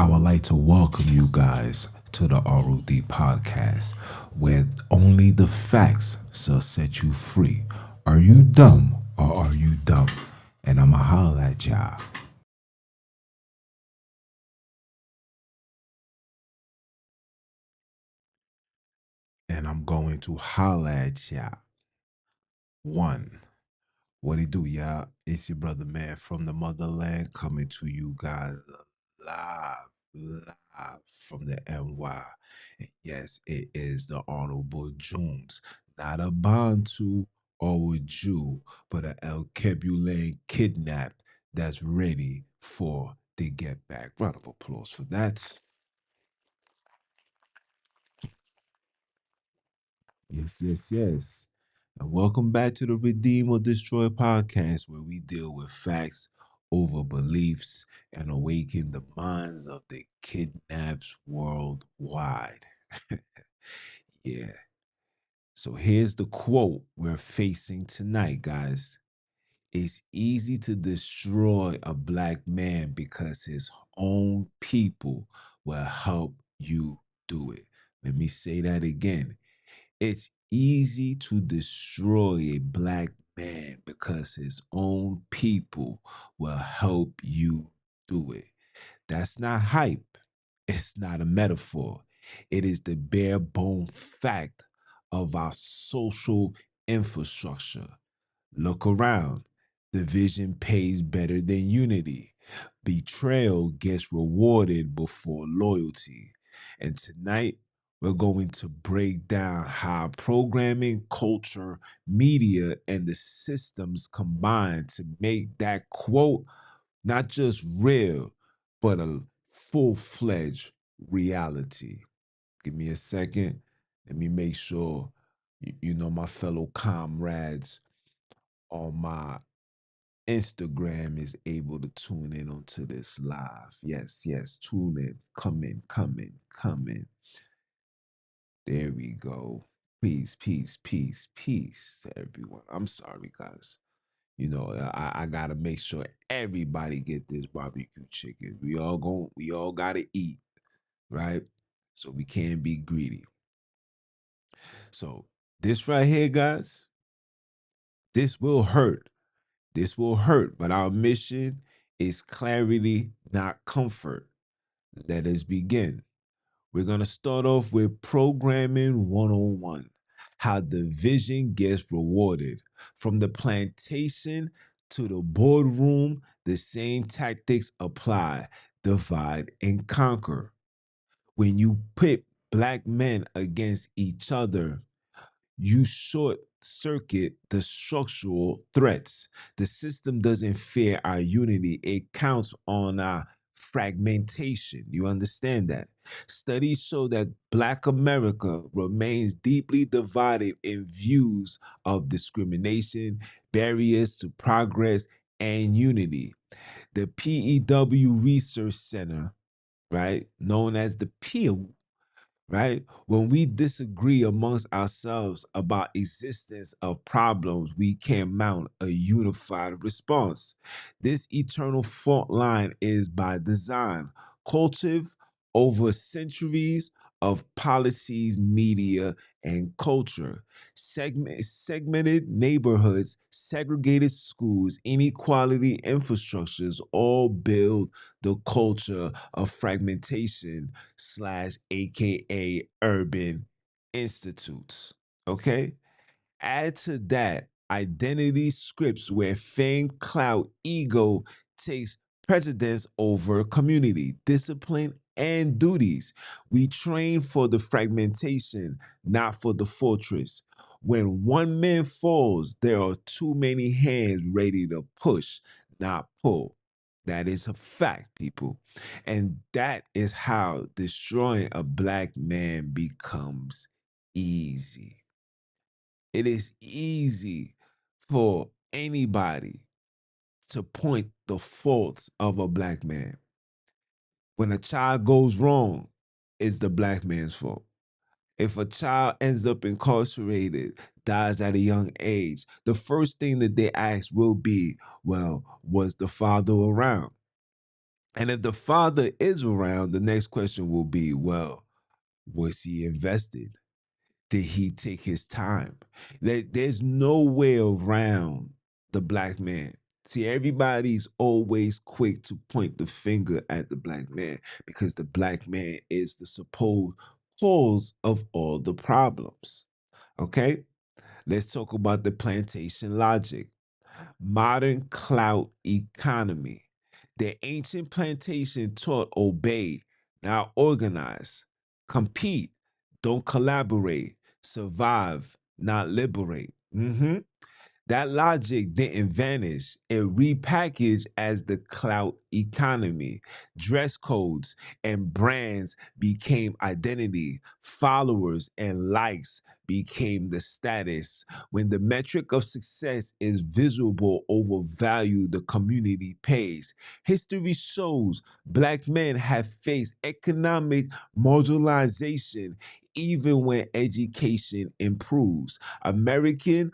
I would like to welcome you guys to the ROD podcast, where only the facts shall set you free. Are you dumb or are you dumb? And I'ma holler at y'all. And I'm going to holler at y'all. One. What it do, y'all? It's your brother man from the motherland coming to you guys live from the NY. And yes, it is the Honorable Jones, not a Bantu or a Jew, but a El Kebulan kidnapped that's ready for the get back. Round of applause for that. Yes, yes, yes. And welcome back to the Redeem or Destroy podcast, where we deal with facts over beliefs and awaken the minds of the kidnapped worldwide. Yeah. So here's the quote we're facing tonight, guys. It's easy to destroy a black man because his own people will help you do it. Let me say that again. It's easy to destroy a black man because his own people will help you do it. That's not hype. It's not a metaphor. It is the bare bone fact of our social infrastructure. Look around. Division pays better than unity. Betrayal gets rewarded before loyalty. And tonight, we're going to break down how programming, culture, media, and the systems combine to make that quote not just real, but a full fledged reality. Give me a second. Let me make sure, my fellow comrades on my Instagram is able to tune in onto this live. Yes, yes, tune in. Come in, come in, come in. There we go. Peace, peace, peace, peace to everyone. I'm sorry, guys. I gotta make sure everybody get this barbecue chicken. We all gotta eat, right? So we can't be greedy. So this right here, guys, this will hurt. This will hurt, but our mission is clarity, not comfort. Let us begin. We're going to start off with programming 101, how division gets rewarded. From the plantation to the boardroom, the same tactics apply: divide and conquer. When you pit black men against each other, you short circuit the structural threats. The system doesn't fear our unity, it counts on our fragmentation. You understand that? Studies show that Black America remains deeply divided in views of discrimination, barriers to progress, and unity. The PEW Research Center, right, known as the PEW, right? When we disagree amongst ourselves about existence of problems, we can mount a unified response. This eternal fault line is by design, cultive over centuries of policies, media, and culture. Segmented neighborhoods, segregated schools, inequality infrastructures all build the culture of fragmentation slash AKA urban institutes. Okay? Add to that identity scripts where fame, clout, ego takes precedence over community, discipline, and duties. We train for the fragmentation, not for the fortress. When one man falls, there are too many hands ready to push, not pull. That is a fact, people. And that is how destroying a black man becomes easy. It is easy for anybody to point the faults of a black man. When a child goes wrong, it's the black man's fault. If a child ends up incarcerated, dies at a young age, the first thing that they ask will be, well, was the father around? And if the father is around, the next question will be, well, was he invested? Did he take his time? There's no way around the black man. See, everybody's always quick to point the finger at the black man because the black man is the supposed cause of all the problems. Okay? Let's talk about the plantation logic. Modern clout economy. The ancient plantation taught obey, not organize, compete, don't collaborate, survive, not liberate. That logic didn't vanish. It repackaged as the clout economy. Dress codes and brands became identity. Followers and likes became the status. When the metric of success is visible over value the community pays. History shows black men have faced economic marginalization even when education improves. American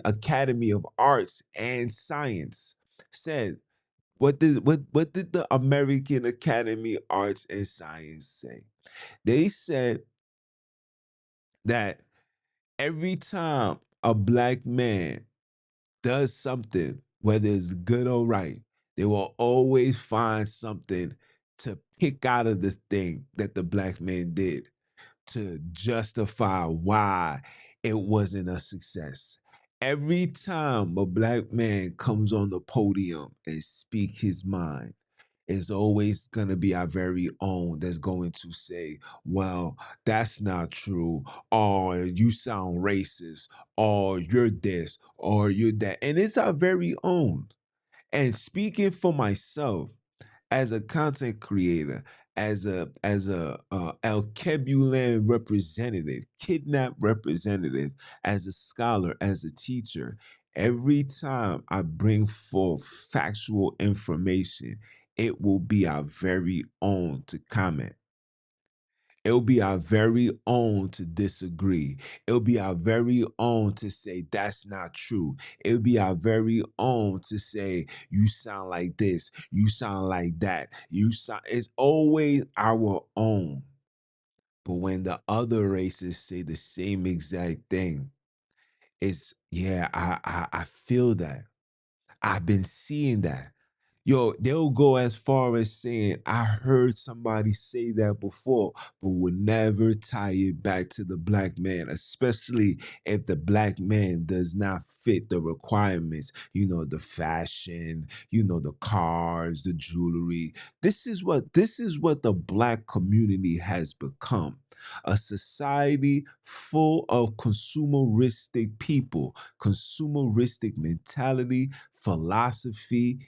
Academy of Arts and Science said, what did the American Academy of Arts and Science say? They said that every time a black man does something, whether it's good or right, they will always find something to pick out of the thing that the black man did to justify why it wasn't a success. Every time a black man comes on the podium and speak his mind, it's always going to be our very own that's going to say, well, that's not true, or you sound racist, or you're this, or you're that. And it's our very own. And speaking for myself, as a content creator, as a Alkebulan representative, kidnap representative, as a scholar, as a teacher, every time I bring forth factual information, it will be our very own to comment. It'll be our very own to disagree. It'll be our very own to say that's not true. It'll be our very own to say you sound like this, you sound like that. It's always our own. But when the other races say the same exact thing, it's yeah, I feel that. I've been seeing that. Yo, they'll go as far as saying, I heard somebody say that before, but would never tie it back to the black man, especially if the black man does not fit the requirements, the fashion, the cars, the jewelry. This is what the black community has become. A society full of consumeristic people, consumeristic mentality, philosophy,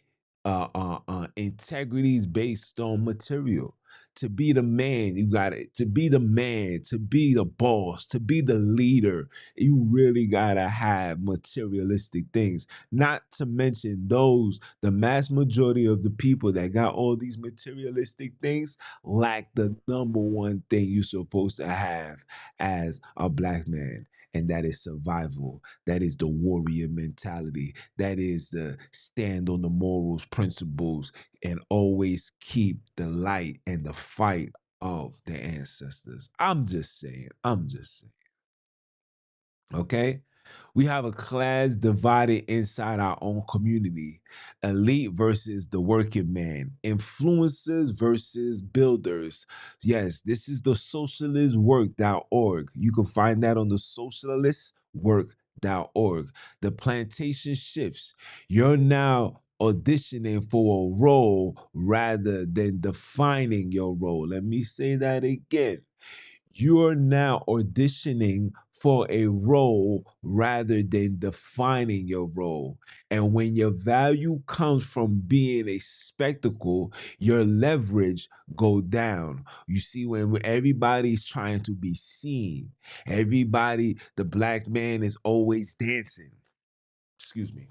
integrity is based on material. To be the man, you got it. To be the man, to be the boss, to be the leader, you really gotta have materialistic things. Not to mention the mass majority of the people that got all these materialistic things lack the number one thing you're supposed to have as a black man, and that is survival. That is the warrior mentality. That is the stand on the morals, principles, and always keep the light and the fight of the ancestors. I'm just saying. I'm just saying. Okay? We have a class divided inside our own community. Elite versus the working man. Influencers versus builders. Yes, this is the socialistwork.org. You can find that on the socialistwork.org. The plantation shifts. You're now auditioning for a role rather than defining your role. Let me say that again. You're now auditioning for a role rather than defining your role. And when your value comes from being a spectacle, your leverage go down. You see, when everybody's trying to be seen, the black man is always dancing. Excuse me.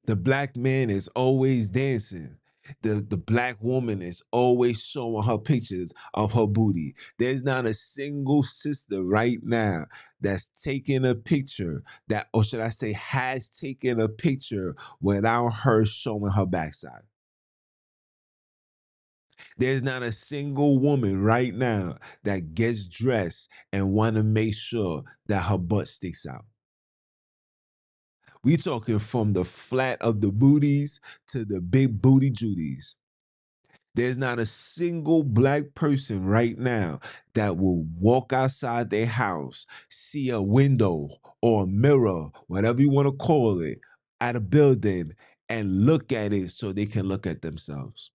The black man is always dancing. The black woman is always showing her pictures of her booty. There's not a single sister right now that's taking a picture that, or should I say, has taken a picture without her showing her backside. There's not a single woman right now that gets dressed and want to make sure that her butt sticks out. We talking from the flat of the booties to the big booty Judies. There's not a single black person right now that will walk outside their house, see a window or a mirror, whatever you want to call it, at a building and look at it so they can look at themselves.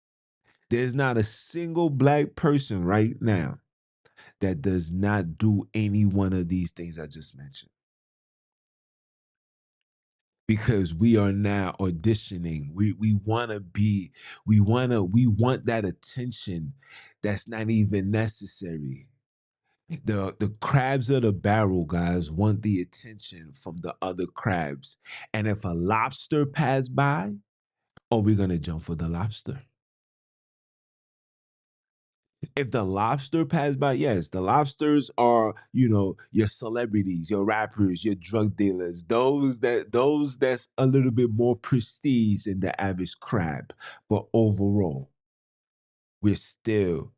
There's not a single black person right now that does not do any one of these things I just mentioned. Because we are now auditioning. We want to be, we want that attention that's not even necessary. The crabs of the barrel, guys, want the attention from the other crabs. And if a lobster pass by, oh, we're gonna jump for the lobster. If the lobster pass by, yes, the lobsters are, your celebrities, your rappers, your drug dealers, those that's a little bit more prestige than the average crab. But overall, we're still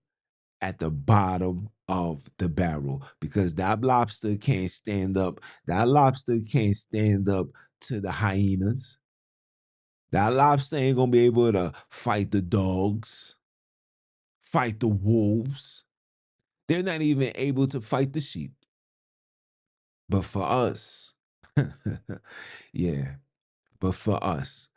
at the bottom of the barrel because that lobster can't stand up. That lobster can't stand up to the hyenas. That lobster ain't gonna be able to fight the dogs, fight the wolves. They're not even able to fight the sheep. But for us, yeah, but for us,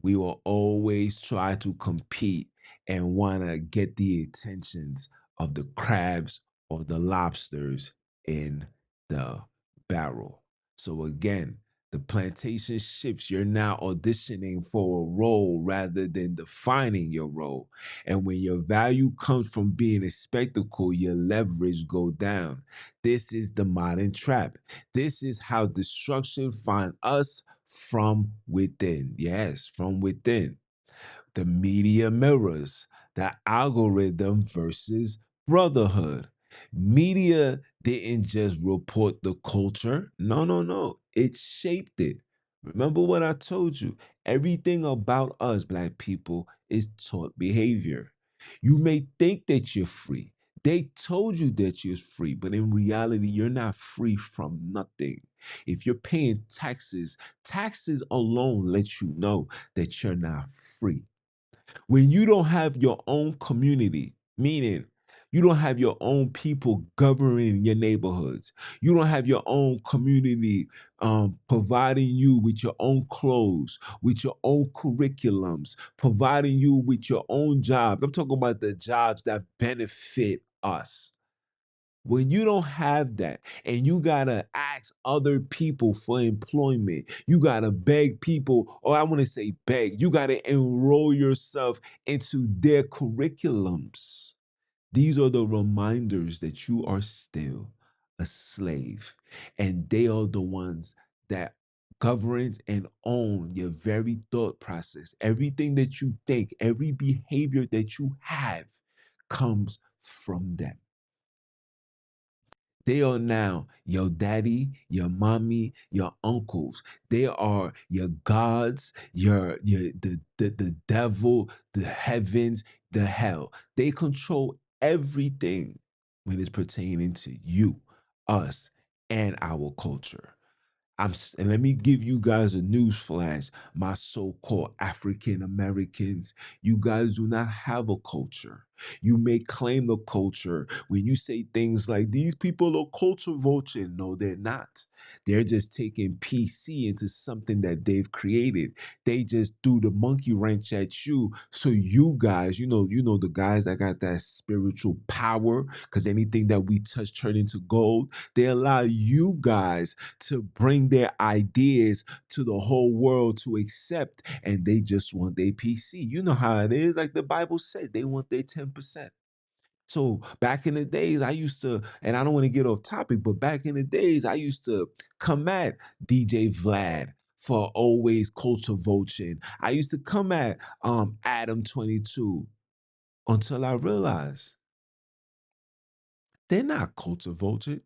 we will always try to compete and want to get the attentions of the crabs or the lobsters in the barrel. So again, the plantation shifts. You're now auditioning for a role rather than defining your role. And when your value comes from being a spectacle, your leverage go down. This is the modern trap. This is how destruction finds us from within. Yes, from within. The media mirrors the algorithm versus brotherhood. Media didn't just report the culture. No, no, no. It shaped it. Remember what I told you? Everything about us, black people, is taught behavior. You may think that you're free. They told you that you're free, but in reality, you're not free from nothing. If you're paying taxes, taxes alone let you know that you're not free. When you don't have your own community, meaning you don't have your own people governing your neighborhoods, you don't have your own community providing you with your own clothes, with your own curriculums, providing you with your own jobs. I'm talking about the jobs that benefit us. When you don't have that and you gotta ask other people for employment, you gotta beg people, or I wanna say beg, you gotta enroll yourself into their curriculums. These are the reminders that you are still a slave. And they are the ones that governs and own your very thought process. Everything that you think, every behavior that you have comes from them. They are now your daddy, your mommy, your uncles. They are your gods, the devil, the heavens, the hell. They control everything when it's pertaining to you, us, and our culture. And let me give you guys a news flash, my so-called African Americans. You guys do not have a culture. You may claim the culture when you say things like these people are culture vulture. No, they're not. They're just taking PC into something that they've created. They just threw the monkey wrench at you. So you guys, the guys that got that spiritual power, because anything that we touch turn into gold. They allow you guys to bring their ideas to the whole world to accept, and they just want their PC. You know how it is. Like the Bible said, they want their 10%. So back in the days, I used to, and I don't want to get off topic, but back in the days, I used to come at DJ Vlad for always culture vulturing. I used to come at Adam 22 until I realized they're not culture vultured.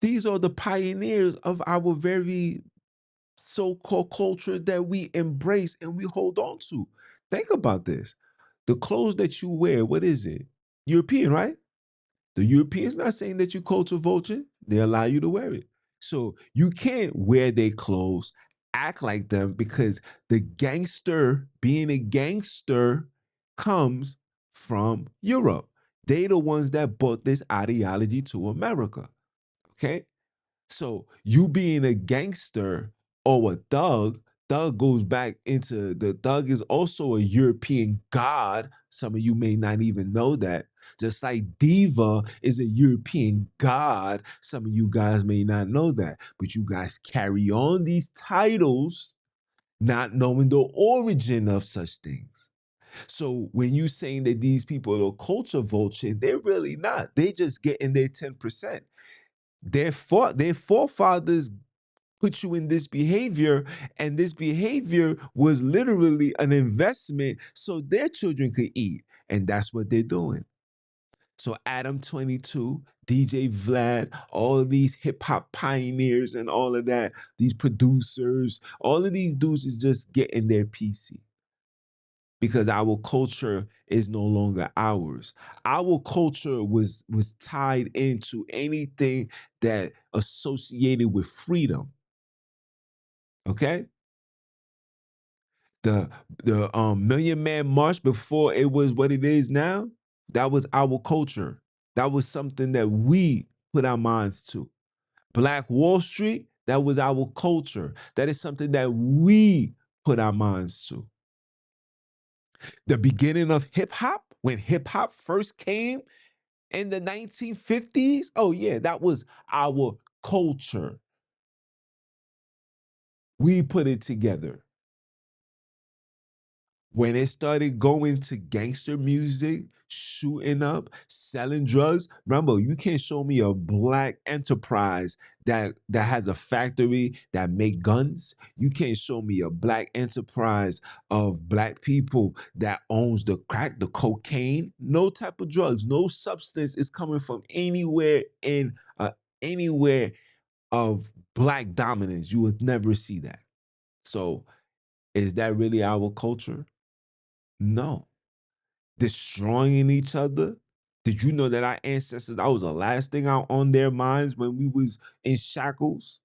These are the pioneers of our very so-called culture that we embrace and we hold on to. Think about this. The clothes that you wear, what is it? European, right? The Europeans not saying that you culture vulture. They allow you to wear it. So you can't wear their clothes, act like them, because the gangster, being a gangster, comes from Europe. They the ones that brought this ideology to America. Okay? So you being a gangster or a thug, thug goes back into the thug is also a European god. Some of you may not even know that. Just like diva is a European god. Some of you guys may not know that. But you guys carry on these titles not knowing the origin of such things. So when you saying that these people are culture vulture, they're really not. They just getting their 10%. Their forefathers put you in this behavior, and this behavior was literally an investment so their children could eat. And that's what they're doing. So Adam 22, DJ Vlad, all of these hip hop pioneers and all of that, these producers, all of these dudes is just getting their PC because our culture is no longer ours. Our culture was tied into anything that associated with freedom. Okay? The Million Man March before it was what it is now, that was our culture. That was something that we put our minds to. Black Wall Street, that was our culture. That is something that we put our minds to. The beginning of hip hop, when hip hop first came in the 1950s, oh yeah, that was our culture. We put it together. When it started going to gangster music, shooting up, selling drugs, remember, you can't show me a black enterprise that has a factory that make guns. You can't show me a black enterprise of black people that owns the crack, the cocaine, no type of drugs, no substance is coming from anywhere of black dominance. You would never see that. So is that really our culture? No. Destroying each other. Did you know that our ancestors, that was the last thing out on their minds when we was in shackles?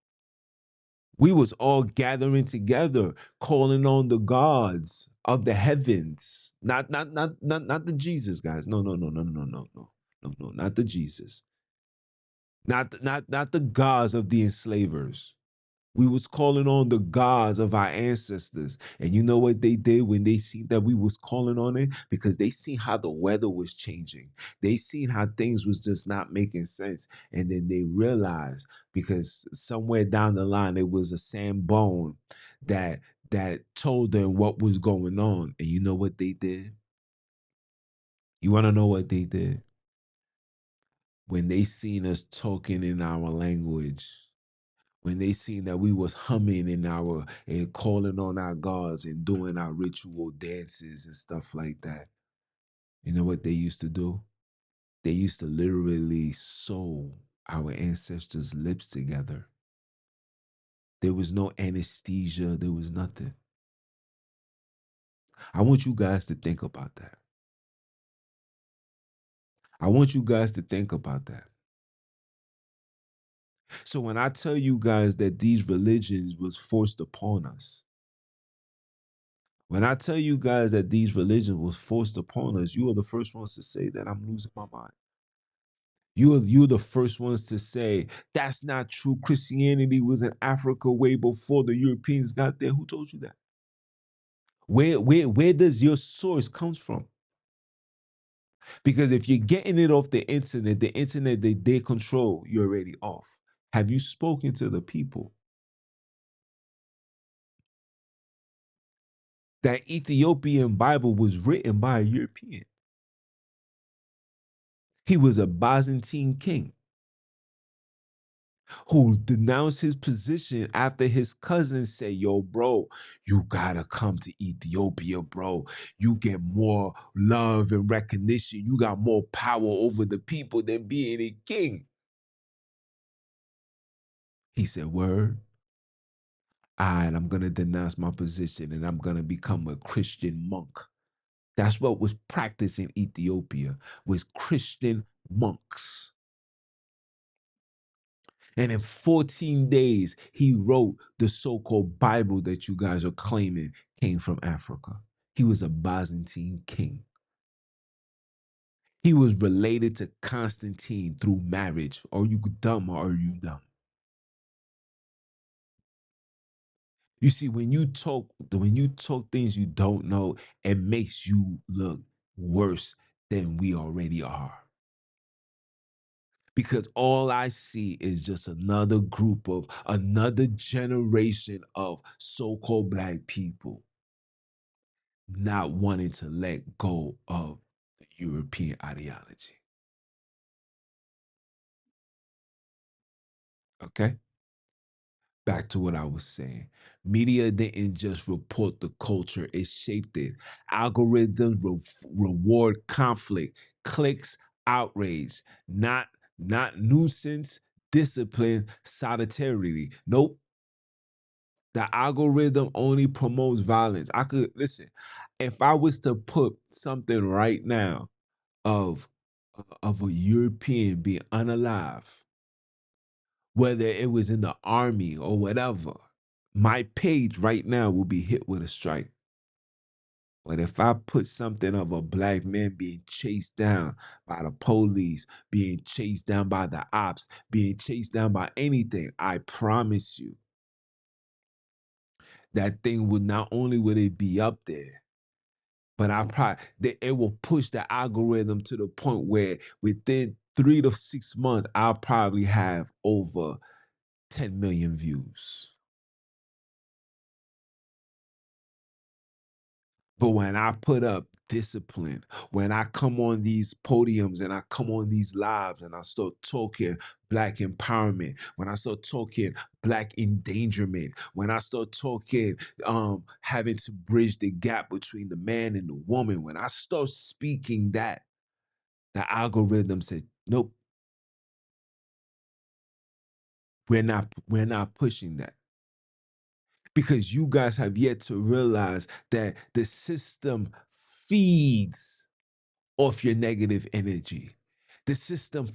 We was all gathering together, calling on the gods of the heavens. Not the Jesus, guys. No, no, no, no, no, no, no. No, no, not the Jesus. Not the gods of the enslavers. We was calling on the gods of our ancestors. And you know what they did when they seen that we was calling on it? Because they seen how the weather was changing. They seen how things was just not making sense. And then they realized, because somewhere down the line, it was a sand bone that told them what was going on. And you know what they did? You want to know what they did? When they seen us talking in our language, when they seen that we was humming in our and calling on our gods and doing our ritual dances and stuff like that. You know what they used to do? They used to literally sew our ancestors' lips together. There was no anesthesia, there was nothing. I want you guys to think about that. I want you guys to think about that. So when I tell you guys that these religions was forced upon us, when I tell you guys that these religions was forced upon us, you are the first ones to say that I'm losing my mind. You're the first ones to say that's not true. Christianity was in Africa way before the Europeans got there. Who told you that? Where does your source comes from? Because if you're getting it off the internet they control, you're already off. Have you spoken to the people? That Ethiopian Bible was written by a European. He was a Byzantine king. who denounced his position after his cousin said, yo, bro, you gotta come to Ethiopia, bro. You get more love and recognition. You got more power over the people than being a king. He said, word. And I'm gonna denounce my position and I'm gonna become a Christian monk. That's what was practiced in Ethiopia, was Christian monks. And in 14 days, he wrote the so-called Bible that you guys are claiming came from Africa. He was a Byzantine king. He was related to Constantine through marriage. Are you dumb or are you dumb? You see, when you talk things you don't know, it makes you look worse than we already are. Because all I see is just another generation of so-called black people not wanting to let go of the European ideology. Okay? Back to what I was saying. Media didn't just report the culture, it shaped it. Algorithms reward conflict, clicks, outrage, not nuisance, discipline, solidarity. Nope. The algorithm only promotes violence. I could listen, if I was to put something right now of a European being unalive, whether it was in the army or whatever, my page right now will be hit with a strike. But if I put something of a black man being chased down by the police, being chased down by the ops, being chased down by anything, I promise you that thing would not only would it be up there, but it will push the algorithm to the point where within 3 to 6 months, I'll probably have over 10 million views. But when I put up discipline, when I come on these podiums and I come on these lives and I start talking black empowerment, when I start talking black endangerment, when I start talking having to bridge the gap between the man and the woman, when I start speaking that, the algorithm said, nope, we're not pushing that. Because you guys have yet to realize that the system feeds off your negative energy. The system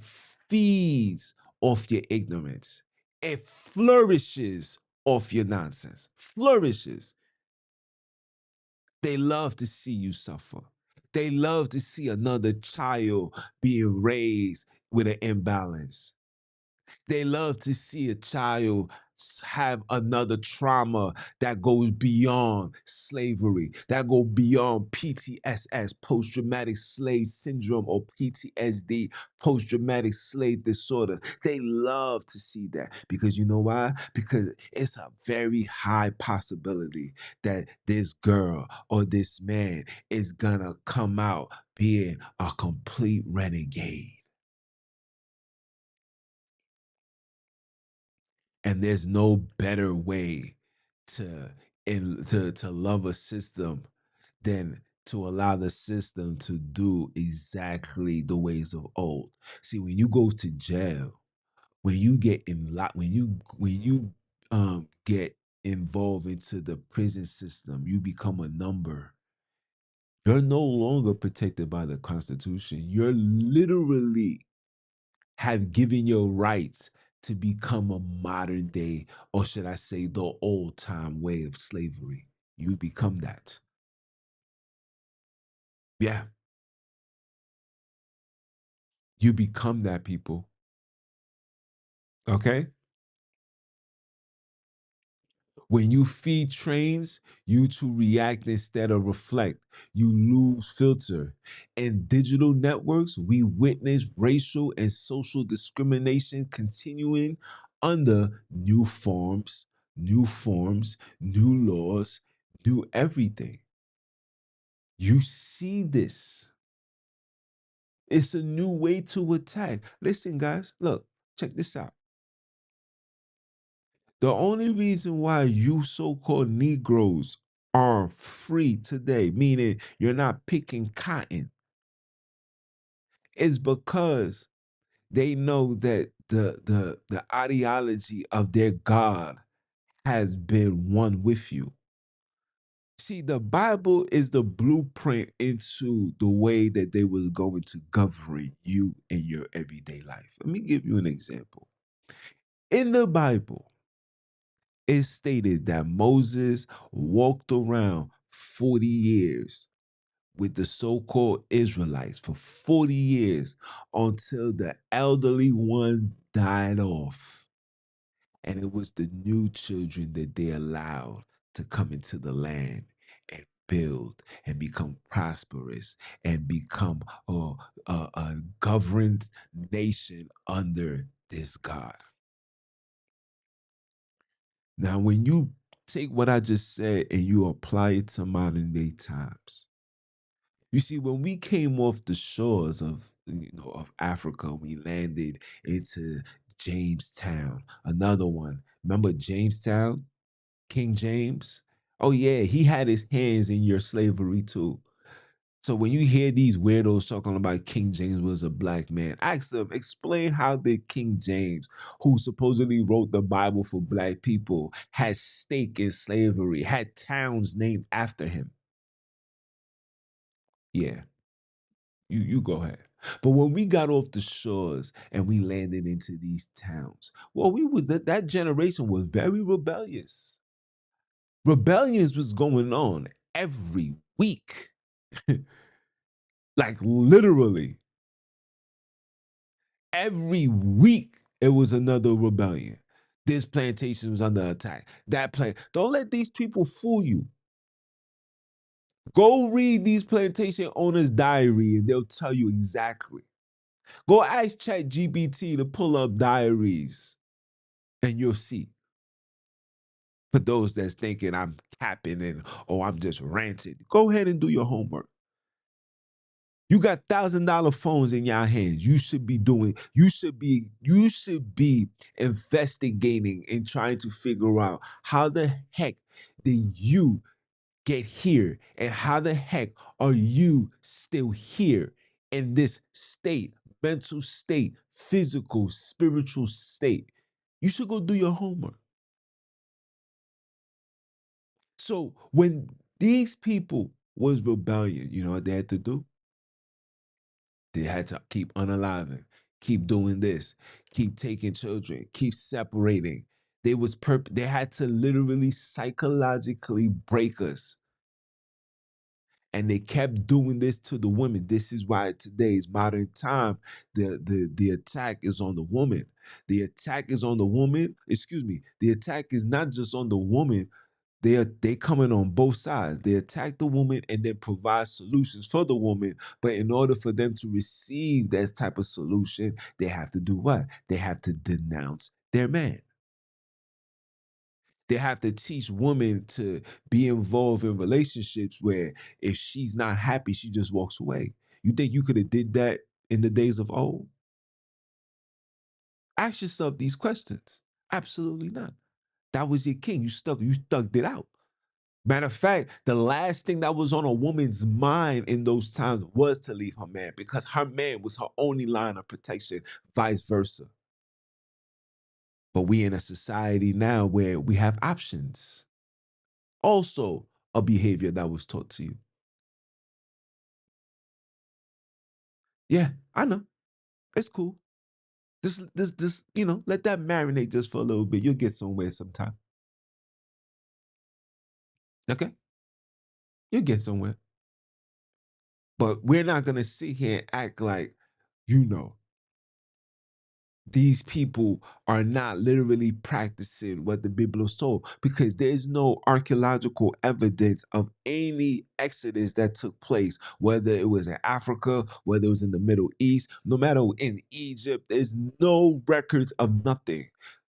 feeds off your ignorance. It flourishes off your nonsense. Flourishes. They love to see you suffer. They love to see another child being raised with an imbalance. They love to see a child have another trauma that goes beyond slavery, that go beyond PTSS, post-traumatic slave syndrome, or PTSD, post-traumatic slave disorder. They love to see that because you know why? Because it's a very high possibility that this girl or this man is gonna come out being a complete renegade. And there's no better way to to love a system than to allow the system to do exactly the ways of old. See, when you go to jail, when you get in lot, when you get involved into the prison system, you become a number. You're no longer protected by the Constitution. You're literally have given your rights to become a modern day, or should I say, the old time way of slavery. You become that. Yeah, you become that, people. Okay? When you feed trains, you to react instead of reflect. You lose filter. In digital networks, we witness racial and social discrimination continuing under new forms, new laws, new everything. You see this. It's a new way to attack. Listen, guys, look, check this out. The only reason why you so-called Negroes are free today, meaning you're not picking cotton, is because they know that the ideology of their God has been one with you. See, the Bible is the blueprint into the way that they was going to govern you in your everyday life. Let me give you an example. In the Bible, it stated that Moses walked around 40 years with the so-called Israelites for 40 years until the elderly ones died off. And it was the new children that they allowed to come into the land and build and become prosperous and become a governed nation under this God. Now, when you take what I just said and you apply it to modern day times, you see, when we came off the shores of of Africa, we landed into Jamestown. Another one. Remember Jamestown? King James? Oh yeah, he had his hands in your slavery too. So when you hear these weirdos talking about King James was a black man, ask them, explain how did King James, who supposedly wrote the Bible for black people, had stake in slavery, had towns named after him. Yeah, you go ahead. But when we got off the shores and we landed into these towns, well, we was that generation was very rebellious. Rebellions was going on every week. Like literally every week it was another rebellion. This plantation was under attack. That plant. Don't let these people fool you. Go read these plantation owners' diary and they'll tell you exactly. Go ask ChatGPT to pull up diaries and you'll see. For those that's thinking I'm capping and I'm just ranting, go ahead and do your homework. You got $1,000 phones in your hands. You should be investigating and trying to figure out how the heck did you get here and how the heck are you still here in this state, mental state, physical, spiritual state. You should go do your homework. So when these people was rebellion, you know what they had to do? They had to keep unaliving, keep doing this, keep taking children, keep separating. They had to literally psychologically break us. And they kept doing this to the women. This is why today's modern time, the attack is on the woman. The attack is on the woman. Excuse me. The attack is not just on the woman. They coming on both sides. They attack the woman and then provide solutions for the woman. But in order for them to receive that type of solution, they have to do what? They have to denounce their man. They have to teach women to be involved in relationships where if she's not happy, she just walks away. You think you could have did that in the days of old? Ask yourself these questions. Absolutely not. That was your king. You thugged it out. Matter of fact, the last thing that was on a woman's mind in those times was to leave her man because her man was her only line of protection, vice versa. But we in a society now where we have options. Also, a behavior that was taught to you. Yeah, I know. It's cool. Just, let that marinate just for a little bit. You'll get somewhere sometime. Okay? You'll get somewhere. But we're not gonna sit here and act like, you know, these people are not literally practicing what the Bible is told because there's no archaeological evidence of any exodus that took place, whether it was in Africa, whether it was in the Middle East, no matter in Egypt, there's no records of nothing.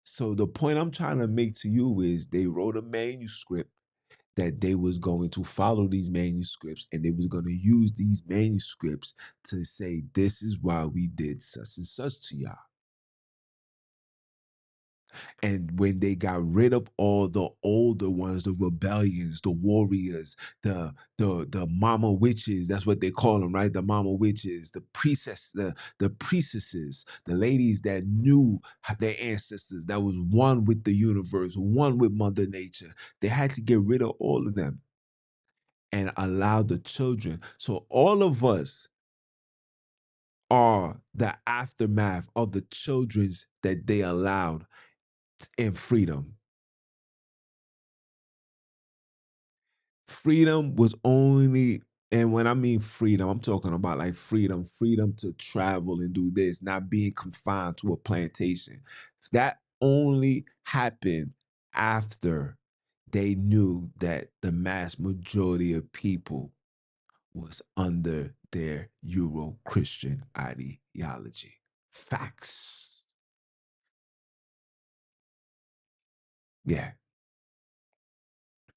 So the point I'm trying to make to you is they wrote a manuscript that they was going to follow these manuscripts and they was going to use these manuscripts to say this is why we did such and such to y'all. And when they got rid of all the older ones, the rebellions, the warriors, the mama witches, that's what they call them, right? The mama witches, the priestesses, the ladies that knew their ancestors, that was one with the universe, one with Mother Nature. They had to get rid of all of them and allow the children. So all of us are the aftermath of the children's that they allowed in freedom. Freedom was only, and when I mean freedom, I'm talking about like freedom to travel and do this, not being confined to a plantation. That only happened after they knew that the mass majority of people was under their Euro Christian ideology. Facts. Yeah.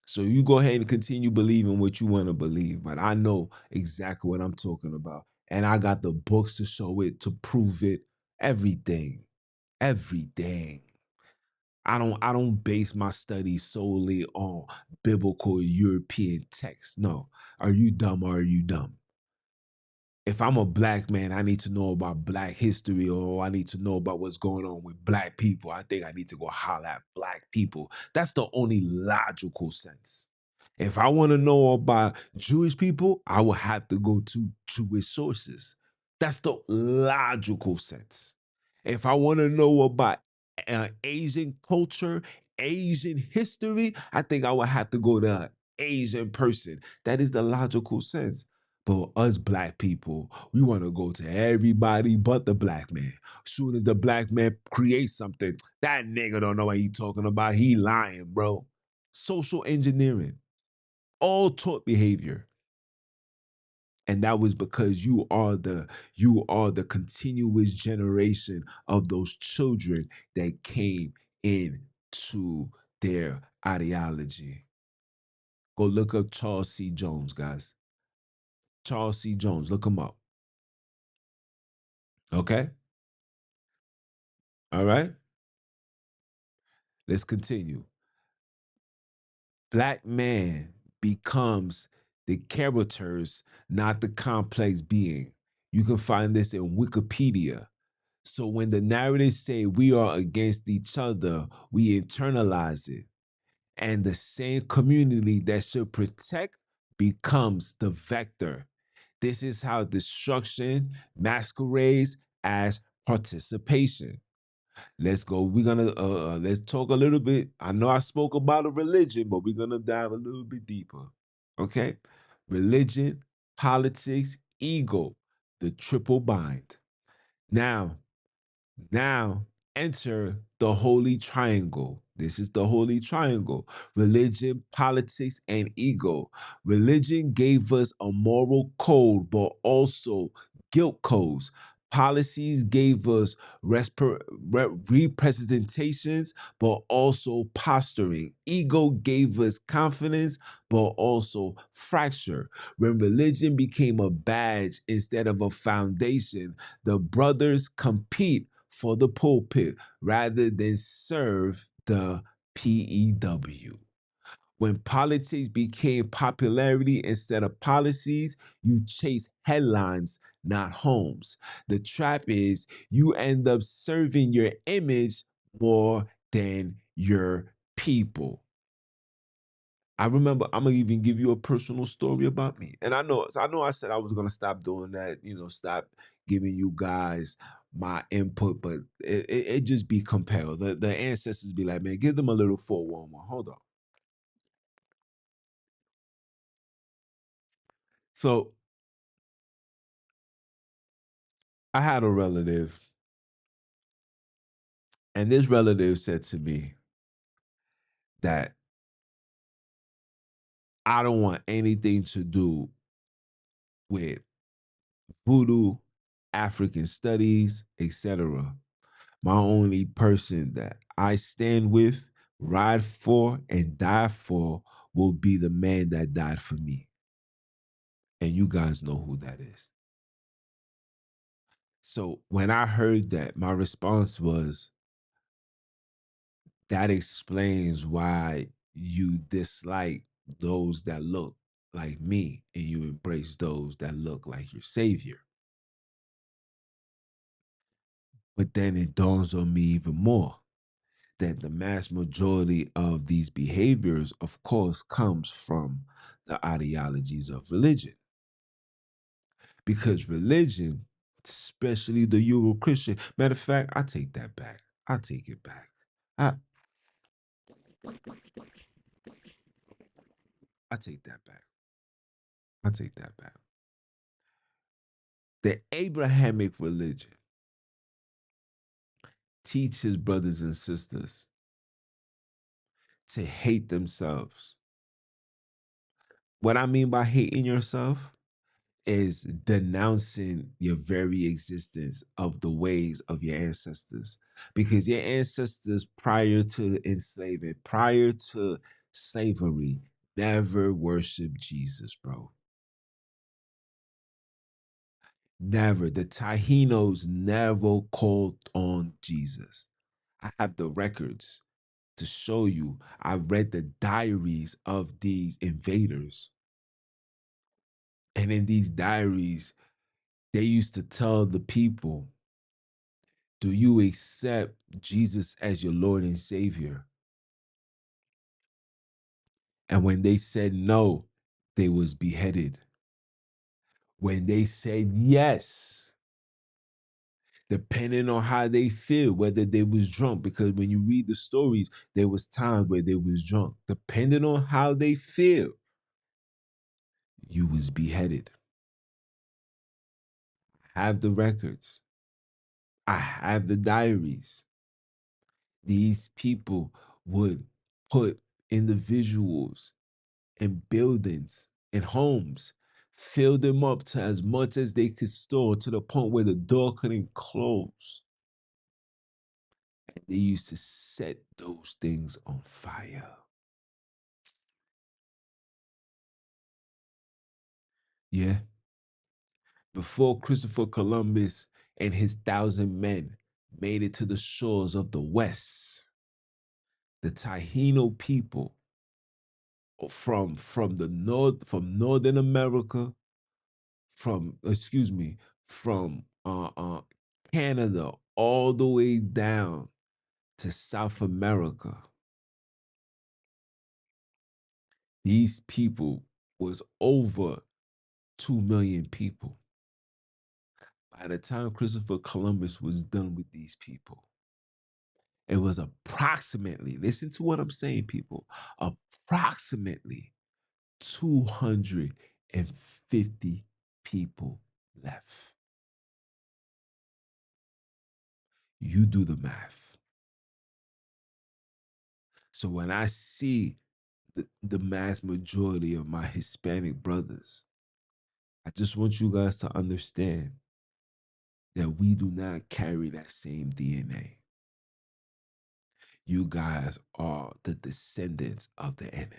So you go ahead and continue believing what you want to believe, but I know exactly what I'm talking about. And I got the books to show it, to prove it, everything. Everything. I don't base my studies solely on biblical European texts. No. Are you dumb or are you dumb? If I'm a black man, I need to know about black history, or I need to know about what's going on with black people. I think I need to go holler at black people. That's the only logical sense. If I want to know about Jewish people, I will have to go to Jewish sources. That's the logical sense. If I want to know about Asian culture, Asian history, I think I would have to go to an Asian person. That is the logical sense. But us black people, we want to go to everybody but the black man. Soon as the black man creates something, that nigga don't know what he talking about. He lying, bro. Social engineering, all taught behavior. And that was because you are the continuous generation of those children that came into their ideology. Go look up Charles C. Jones, guys. Charles C. Jones, look him up. Okay? All right? Let's continue. Black man becomes the characters, not the complex being. You can find this in Wikipedia. So when the narratives say we are against each other, we internalize it. And the same community that should protect becomes the vector. This is how destruction masquerades as participation. Let's go. We're gonna let's talk a little bit. I know I spoke about a religion, but we're gonna dive a little bit deeper. Okay, religion, politics, ego, the triple bind. Now, now enter the holy triangle. This is the holy triangle: religion, politics, and ego. Religion gave us a moral code, but also guilt codes. Policies gave us representations, but also posturing. Ego gave us confidence, but also fracture. When religion became a badge instead of a foundation, the brothers compete for the pulpit rather than serve the PEW. When politics became popularity instead of policies, you chase headlines, not homes. The trap is you end up serving your image more than your people. I remember, I'm gonna even give you a personal story about me. And I know I said I was gonna stop doing that, stop giving you guys my input, but it just be compelled. The ancestors be like, man, give them a little 411. Hold on. So I had a relative, and this relative said to me that I don't want anything to do with voodoo, African studies, etc. My only person that I stand with, ride for, and die for will be the man that died for me. And you guys know who that is. So when I heard that, my response was, That explains why you dislike those that look like me and you embrace those that look like your savior. But then it dawns on me even more that the mass majority of these behaviors, of course, comes from the ideologies of religion. Because religion, especially the Euro Christian, matter of fact, I take that back. I take it back. I, I take that back. I take that back. The Abrahamic religion teaches brothers and sisters to hate themselves. What I mean by hating yourself is denouncing your very existence of the ways of your ancestors. Because your ancestors prior to enslavement, prior to slavery, never worshiped Jesus, bro. Never. The Taínos never called on Jesus. I have the records to show you. I read the diaries of these invaders. And in these diaries, they used to tell the people, do you accept Jesus as your Lord and Savior? And when they said no, they was beheaded. When they said yes, depending on how they feel, whether they was drunk, because when you read the stories, there was times where they was drunk. Depending on how they feel, you was beheaded. I have the records. I have the diaries. These people would put individuals in buildings and homes, fill them up to as much as they could store to the point where the door couldn't close. And they used to set those things on fire. Yeah. Before Christopher Columbus and his 1,000 men made it to the shores of the West, the Taino people from the north, from Northern America, from excuse me, from Canada all the way down to South America. These people was over 2 million people. By the time Christopher Columbus was done with these people, it was approximately, listen to what I'm saying, people, approximately 250 people left. You do the math. So when I see the mass majority of my Hispanic brothers, I just want you guys to understand that we do not carry that same DNA. You guys are the descendants of the enemy.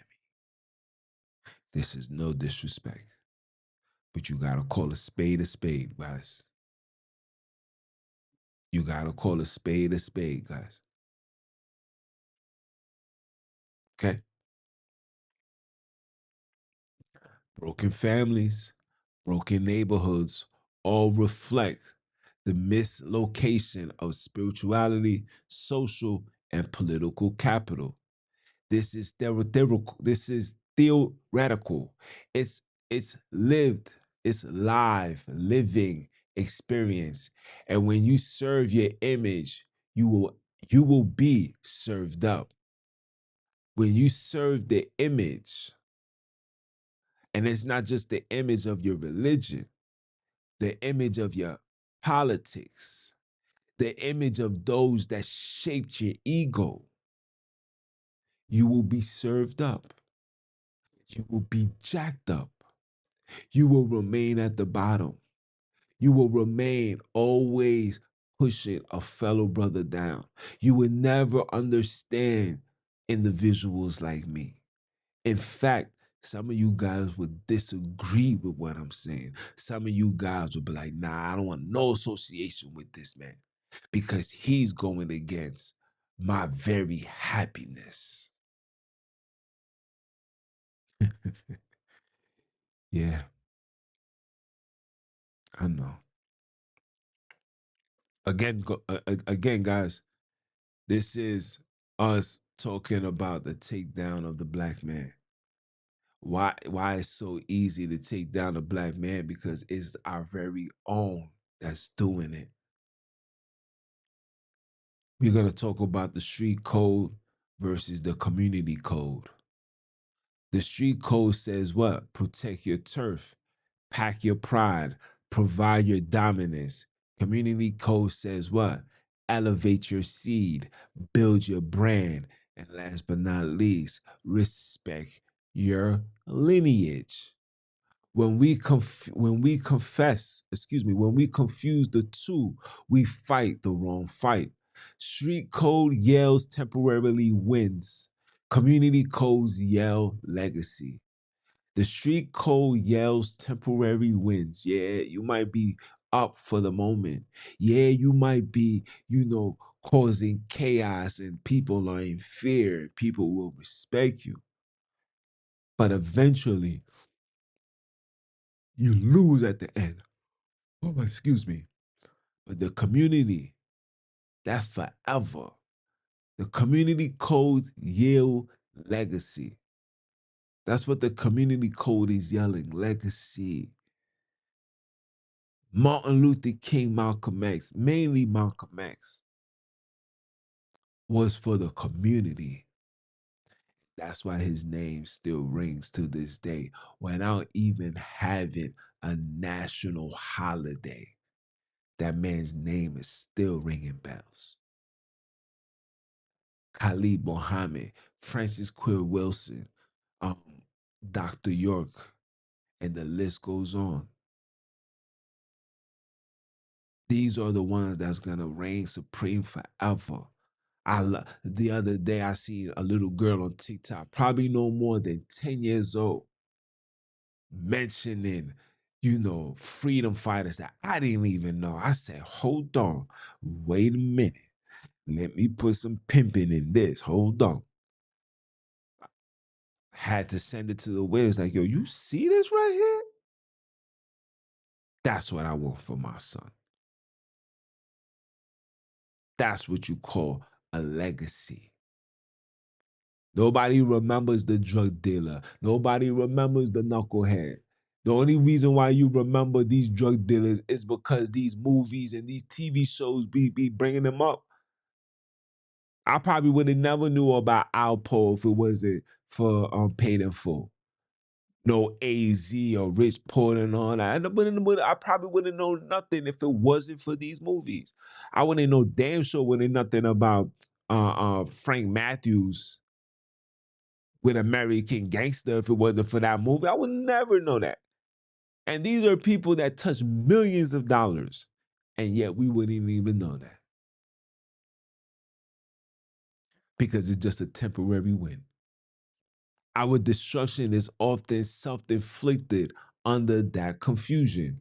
This is no disrespect, but you gotta call a spade, guys. You gotta call a spade, guys. Okay? Broken families, broken neighborhoods all reflect the mislocation of spirituality, social, and political capital. This is theoretical. This is theoretical. It's it's lived, it's live, living experience. And when you serve your image, you will be served up. When you serve the image, and it's not just the image of your religion, the image of your politics, the image of those that shaped your ego, you will be served up. You will be jacked up. You will remain at the bottom. You will remain always pushing a fellow brother down. You will never understand individuals like me. In fact, some of you guys would disagree with what I'm saying. Some of you guys would be like, nah, I don't want no association with this man because he's going against my very happiness. Yeah, I know. Again, guys, this is us talking about the takedown of the black man. Why it's so easy to take down a black man? Because it's our very own that's doing it. We're gonna talk about the street code versus the community code. The street code says what? Protect your turf, pack your pride, provide your dominance. Community code says what? Elevate your seed, build your brand, and last but not least, respect your lineage. When we confuse the two, we fight the wrong fight. Street code yells temporarily wins. Community codes yell legacy. The street code yells temporary wins. Yeah, you might be up for the moment. Yeah, you might be, causing chaos and people are in fear. People will respect you. But eventually, you lose at the end. Oh, excuse me. But the community, that's forever. The community codes yield legacy. That's what the community code is yelling, legacy. Martin Luther King, Malcolm X, mainly Malcolm X, was for the community. That's why his name still rings to this day without even having a national holiday. That man's name is still ringing bells. Khalid Mohammed, Francis Queer Wilson, um, Dr. York, and the list goes on. These are the ones that's gonna reign supreme forever. The other day I seen a little girl on TikTok, probably no more than 10 years old, mentioning, freedom fighters that I didn't even know. I said, hold on, wait a minute. Let me put some pimping in this. Hold on. Had to send it to the widows like, yo, you see this right here? That's what I want for my son. That's what you call a legacy. Nobody remembers the drug dealer. Nobody remembers the knucklehead. The only reason why you remember these drug dealers is because these movies and these TV shows be bringing them up. I probably would have never knew about Alpo if it wasn't for Paid in Full. No AZ or Rich Porter and all that. I probably wouldn't know nothing if it wasn't for these movies. I wouldn't know damn sure wouldn't nothing about Frank Matthews with American Gangster if it wasn't for that movie. I would never know that. And these are people that touch millions of dollars, and yet we wouldn't even know that because it's just a temporary win. Our destruction is often self-inflicted under that confusion.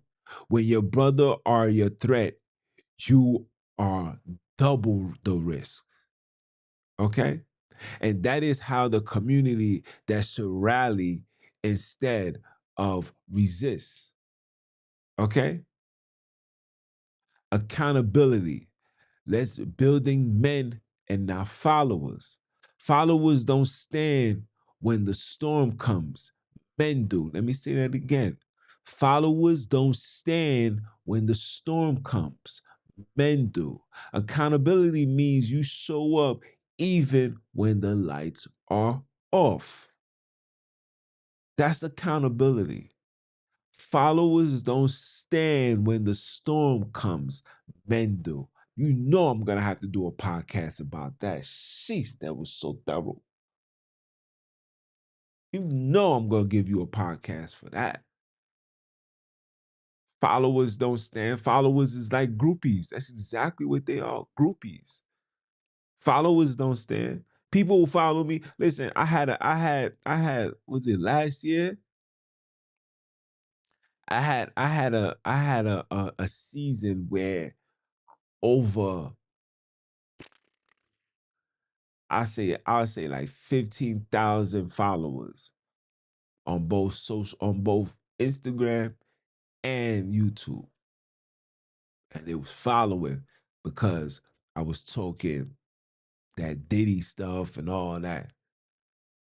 When your brother are your threat, you are double the risk. Okay? And that is how the community that should rally instead of resist. Okay? Accountability. Let's building men and not followers. Followers don't stand when the storm comes. Men do. Let me say that again. Followers don't stand when the storm comes. Men do. Accountability means you show up even when the lights are off. That's accountability. Followers don't stand when the storm comes. Men do. You know I'm gonna have to do a podcast about that. Sheesh, that was so thorough. You know I'm gonna give you a podcast for that. Followers don't stand. Followers is like groupies. That's exactly what they are. Groupies. Followers don't stand. People will follow me. Listen, was it last year? I had a season where over I'll say like 15,000 followers on both Instagram and YouTube. And they was following because I was talking that Diddy stuff and all that.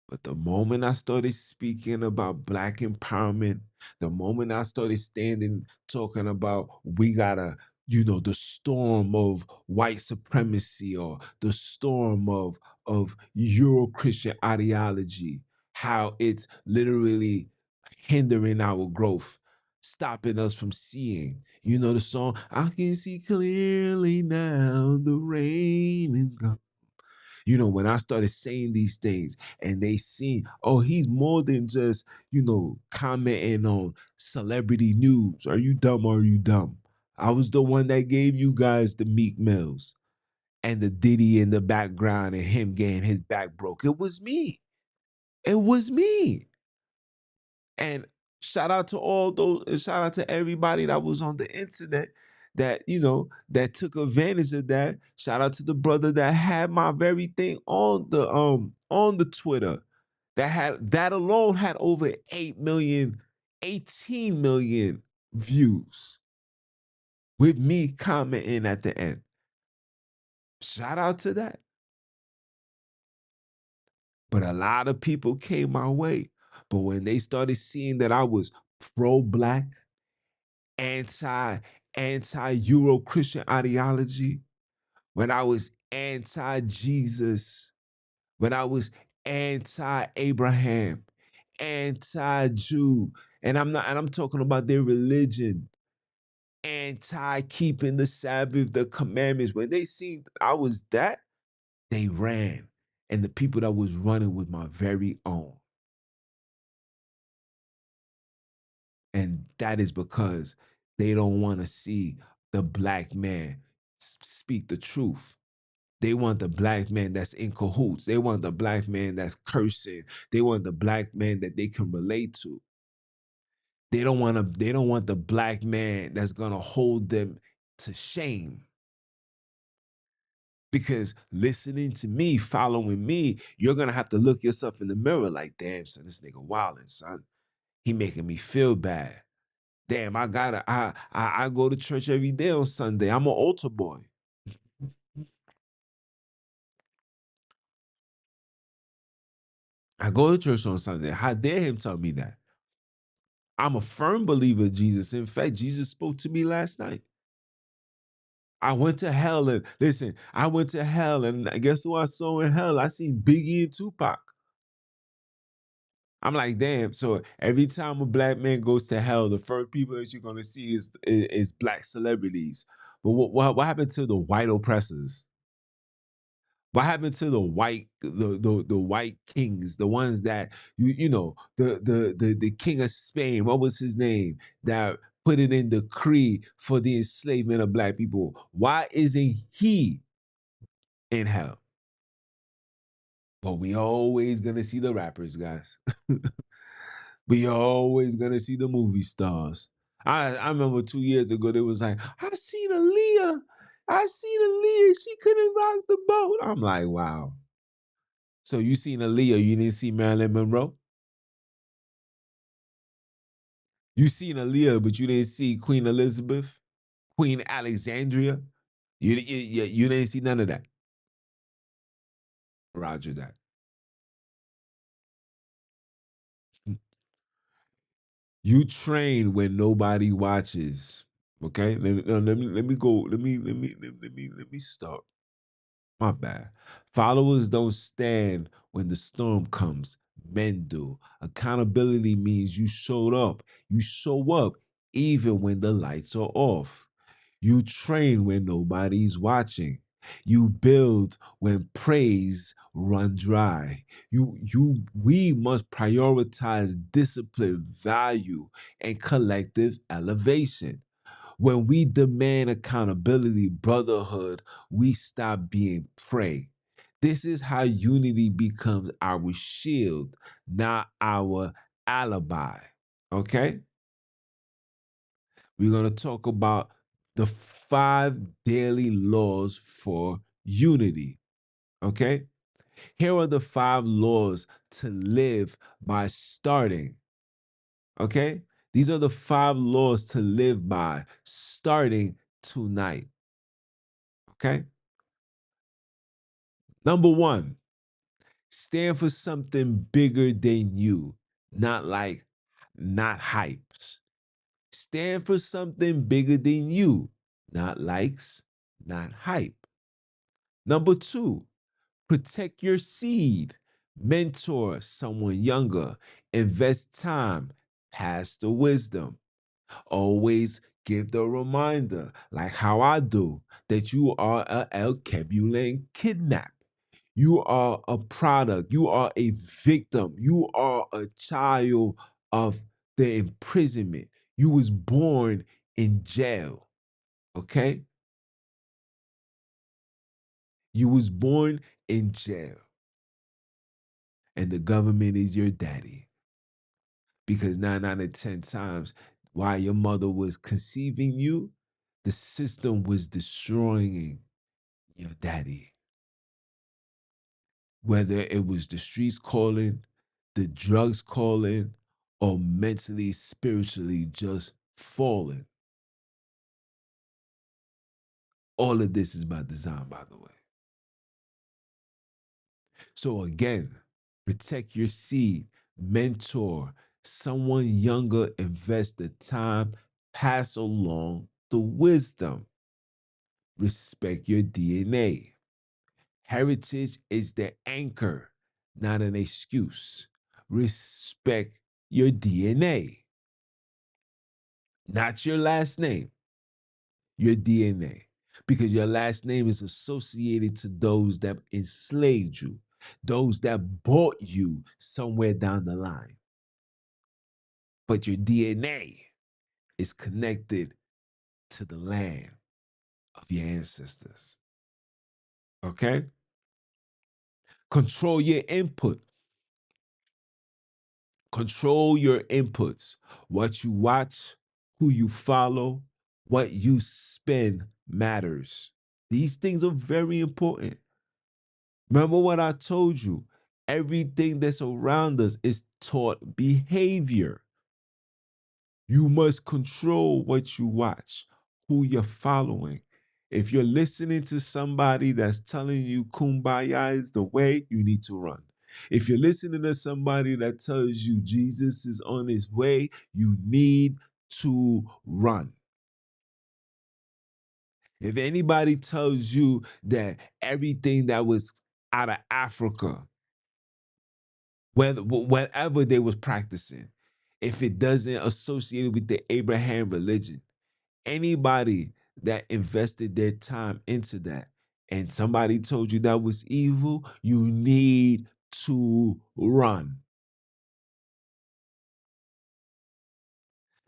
But the moment I started speaking about Black empowerment, the moment I started standing talking about we gotta, the storm of white supremacy or the storm of Euro-Christian ideology, how it's literally hindering our growth, stopping us from seeing. You know the song, I can see clearly now, the rain is gone. When I started saying these things and they seen, oh, he's more than just, commenting on celebrity news. Are you dumb? Are you dumb? I was the one that gave you guys the Meek Mills and the Diddy in the background and him getting his back broke. It was me. It was me. And shout out to all those, and shout out to everybody that was on the internet that, that took advantage of that. Shout out to the brother that had my very thing on the Twitter. That alone had over 8 million, 18 million views with me commenting at the end. Shout out to that. But a lot of people came my way. But when they started seeing that I was pro-Black, anti Euro Christian ideology, when I was anti Jesus, when I was anti Abraham, anti Jew, and I'm talking about their religion, anti keeping the Sabbath, the commandments. When they seen I was that, they ran. And the people that was running was my very own. And that is because they don't want to see the Black man speak the truth. They want the Black man that's in cahoots. They want the Black man that's cursing. They want the Black man that they can relate to. They don't want the Black man that's gonna hold them to shame. Because listening to me, following me, you're gonna have to look yourself in the mirror like, damn, son, this nigga wildin', son. He making me feel bad. Damn, I go to church every day on Sunday. I'm an altar boy. I go to church on Sunday. How dare him tell me that? I'm a firm believer in Jesus. In fact, Jesus spoke to me last night. I went to hell and listen, I went to hell and guess who I saw in hell? I seen Biggie and Tupac. I'm like, damn. So every time a Black man goes to hell, the first people that you're gonna see is Black celebrities. But what happened to the white oppressors? What happened to the white kings, the ones that the king of Spain, what was his name, that put it in decree for the enslavement of Black people? Why isn't he in hell? But we always gonna see the rappers, guys. We always gonna see the movie stars. I remember 2 years ago, they was like, I seen Aaliyah. I seen Aaliyah. She couldn't rock the boat. I'm like, wow. So you seen Aaliyah, you didn't see Marilyn Monroe? You seen Aaliyah, but you didn't see Queen Elizabeth, Queen Alexandria? You didn't see none of that. Roger that. You train when nobody watches. Okay? Let me go. Let me start. My bad. Followers don't stand when the storm comes. Men do. Accountability means you showed up. You show up even when the lights are off. You train when nobody's watching. You build when praise run dry. We must prioritize discipline, value, and collective elevation. When we demand accountability, brotherhood, we stop being prey. This is how unity becomes our shield, not our alibi. Okay? We're going to talk about the 5 daily laws for unity. Okay? Here are the 5 laws to live by starting. Okay? These are the 5 laws to live by starting tonight. Okay? Number 1, stand for something bigger than you, not hypes. Stand for something bigger than you, not likes, not hype. Number 2, protect your seed. Mentor someone younger. Invest time. Pass the wisdom. Always give the reminder, like how I do, that you are a El Kebulan kidnap. You are a product. You are a victim. You are a child of the imprisonment. You was born in jail. Okay? You was born in jail. And the government is your daddy. Because 9 out of 10 times, while your mother was conceiving you, the system was destroying your daddy. Whether it was the streets calling, the drugs calling, or mentally, spiritually just falling. All of this is by design, by the way. So again, protect your seed, mentor someone younger, invest the time, pass along the wisdom, respect your DNA. Heritage is the anchor, not an excuse. Respect your DNA, not your last name, your DNA. Because your last name is associated to those that enslaved you, those that bought you somewhere down the line. But your DNA is connected to the land of your ancestors. Okay? Control your input. Control your inputs. What you watch, who you follow, what you spend matters. These things are very important. Remember what I told you? Everything that's around us is taught behavior. You must control what you watch, who you're following. If you're listening to somebody that's telling you kumbaya is the way, you need to run. If you're listening to somebody that tells you Jesus is on his way, you need to run. If anybody tells you that everything that was out of Africa, whatever they was practicing, if it doesn't associate with the Abraham religion, anybody that invested their time into that and somebody told you that was evil, you need to run.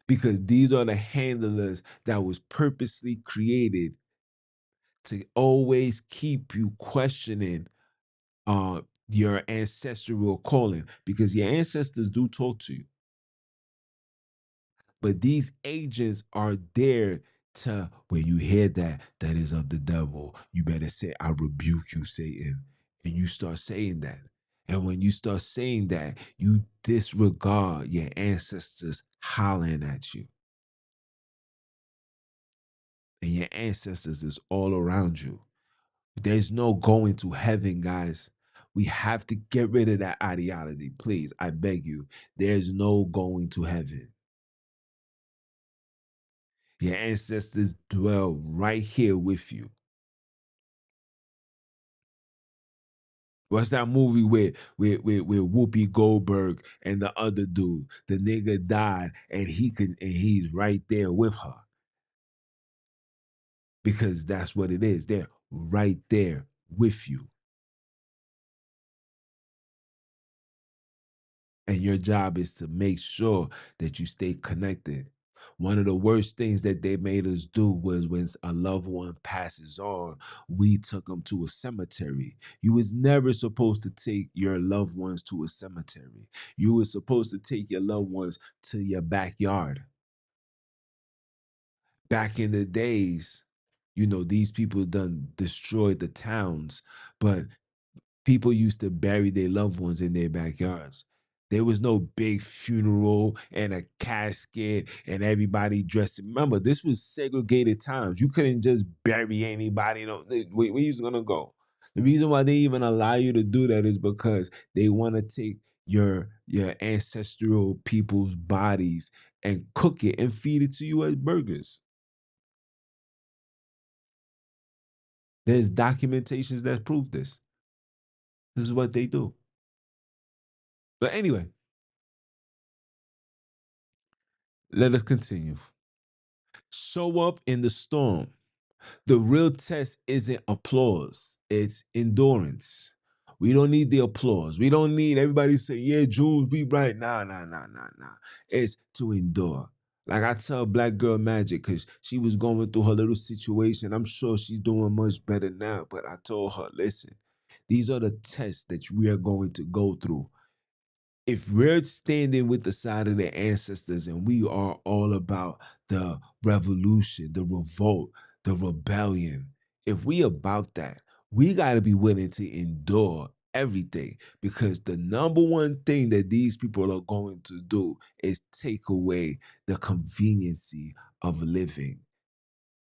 Because these are the handlers that was purposely created to always keep you questioning your ancestral calling, because your ancestors do talk to you. But these agents are there to, when you hear that, that is of the devil, you better say, I rebuke you, Satan. And you start saying that. And when you start saying that, you disregard your ancestors hollering at you. And your ancestors is all around you. There's no going to heaven, guys. We have to get rid of that ideology. Please, I beg you. There's no going to heaven. Your ancestors dwell right here with you. What's that movie with Whoopi Goldberg and the other dude? The nigga died and he's right there with her. Because that's what it is. They're right there with you. And your job is to make sure that you stay connected. One of the worst things that they made us do was when a loved one passes on, we took them to a cemetery. You was never supposed to take your loved ones to a cemetery. You were supposed to take your loved ones to your backyard. Back in the days, these people done destroyed the towns, but People used to bury their loved ones in their backyards. There was no big funeral and a casket and everybody dressed. Remember, this was segregated times. You couldn't just bury anybody. No, where you gonna go? The reason why they even allow you to do that is because they want to take your ancestral people's bodies and cook it and feed it to you as burgers. There's documentations that prove this. This is what they do. But anyway, let us continue. Show up in the storm. The real test isn't applause, it's endurance. We don't need the applause. We don't need everybody saying, yeah, Jules, be right. Nah, nah, nah, nah, nah. It's to endure. Like I tell Black Girl Magic, because she was going through her little situation. I'm sure she's doing much better now. But I told her, listen, these are the tests that we are going to go through. If we're standing with the side of the ancestors and we are all about the revolution, the revolt, the rebellion, if we about that, we got to be willing to endure everything, because the number one thing that these people are going to do is take away the conveniency of living.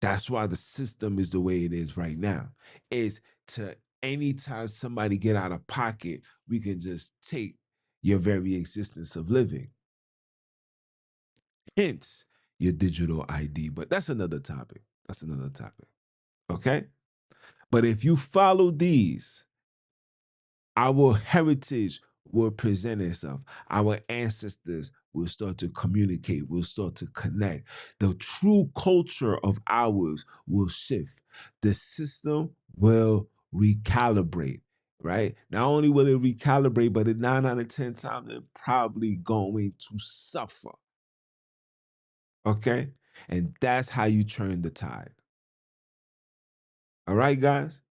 That's why the system is the way it is right now. Is to anytime somebody get out of pocket, we can just take your very existence of living. Hence your digital ID. But that's another topic. That's another topic. Okay? But if you follow these, our heritage will present itself. Our ancestors will start to communicate, will start to connect. The true culture of ours will shift. The system will recalibrate, right? Not only will it recalibrate, but at 9 out of 10 times, they're probably going to suffer. Okay? And that's how you turn the tide. All right, guys?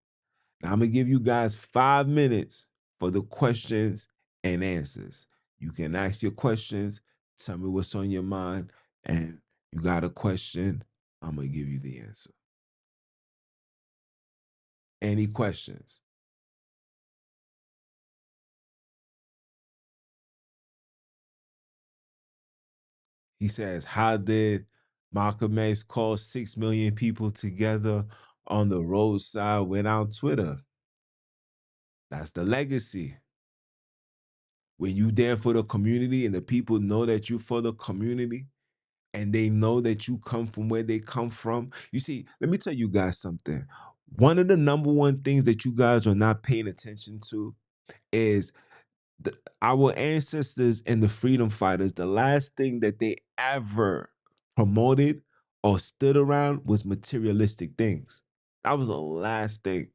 Now I'm gonna give you guys 5 minutes for the questions and answers. You can ask your questions, tell me what's on your mind, and you got a question, I'm gonna give you the answer. Any questions? He says, how did Malcolm X call 6 million people together on the roadside without Twitter? That's the legacy. When you there for the community and the people know that you for the community, and they know that you come from where they come from. You see, let me tell you guys something. One of the number one things that you guys are not paying attention to is our ancestors and the freedom fighters. The last thing that they ever promoted or stood around was materialistic things. That was the last thing.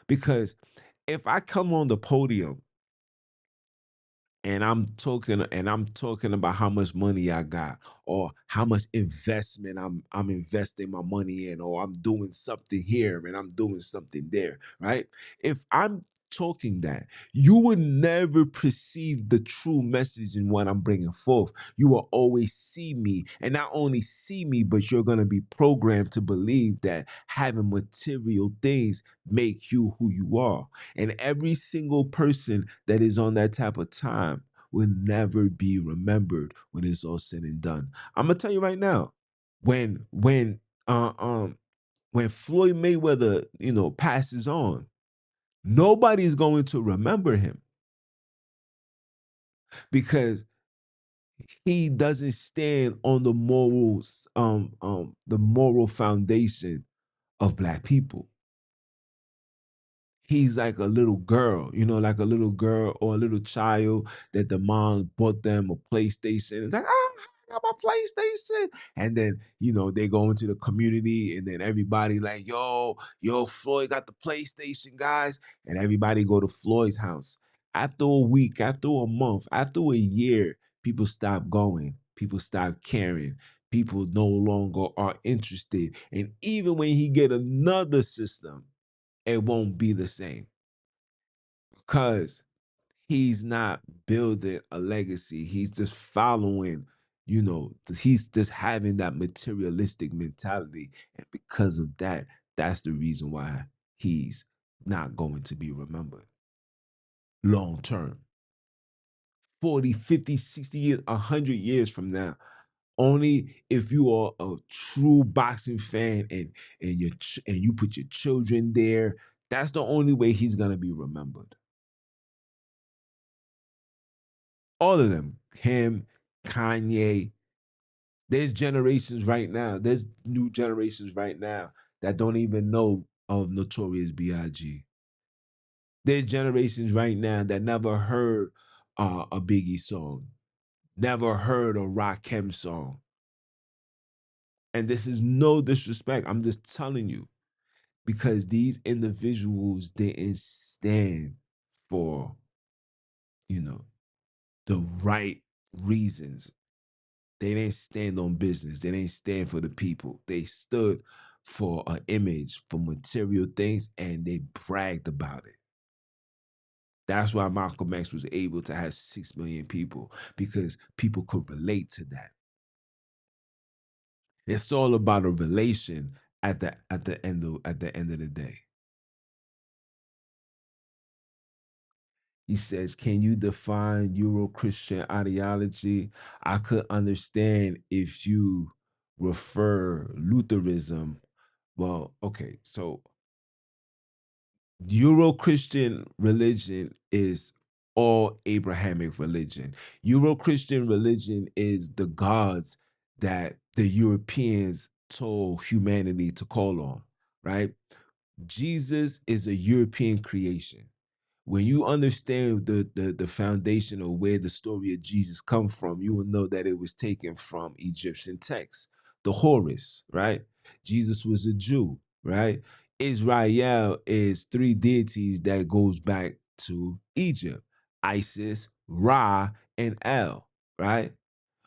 Because if I come on the podium and I'm talking about how much money I got, or how much investment I'm investing my money in, or I'm doing something here and I'm doing something there, right? If I'm talking that, you would never perceive the true message in what I'm bringing forth. You will always see me, and not only see me, but you're going to be programmed to believe that having material things make you who you are. And every single person that is on that type of time will never be remembered when it's all said and done. I'm gonna tell you right now, when when uh, um when Floyd Mayweather, passes on, nobody's going to remember him because he doesn't stand on the moral foundation of Black people. He's like a little girl, like a little girl or a little child that the mom bought them a PlayStation. It's like, I got my PlayStation. And then, they go into the community and then everybody like, yo, Floyd got the PlayStation, guys. And everybody go to Floyd's house. After a week, after a month, after a year, people stop going. People stop caring. People no longer are interested. And even when he get another system, it won't be the same because he's not building a legacy. He's just following, he's just having that materialistic mentality. And because of that, that's the reason why he's not going to be remembered. long term. 40, 50, 60 years, 100 years from now. Only if you are a true boxing fan and you put your children there, that's the only way he's gonna be remembered. All of them, him, Kanye. There's generations right now. There's new generations right now that don't even know of Notorious B.I.G. There's generations right now that never heard a Biggie song, never heard a Rakim song. And this is no disrespect. I'm just telling you because these individuals didn't stand for, you know, the right reasons. They didn't stand on business. They didn't stand for the people. They stood for an image, for material things, and they bragged about it. That's why Malcolm X was able to have 6 million people because people could relate to that. It's all about a relation at the end of the day. He says, "Can you define Euro-Christian ideology? I could understand if you refer Lutheranism." Well, okay, so Euro-Christian religion is all Abrahamic religion. Euro-Christian religion is the gods that the Europeans told humanity to call on, right? Jesus is a European creation. When you understand the foundation of where the story of Jesus come from, you will know that it was taken from Egyptian texts, the Horus, right? Jesus was a Jew, right? Israel is three deities that goes back to Egypt: Isis, Ra, and El, right?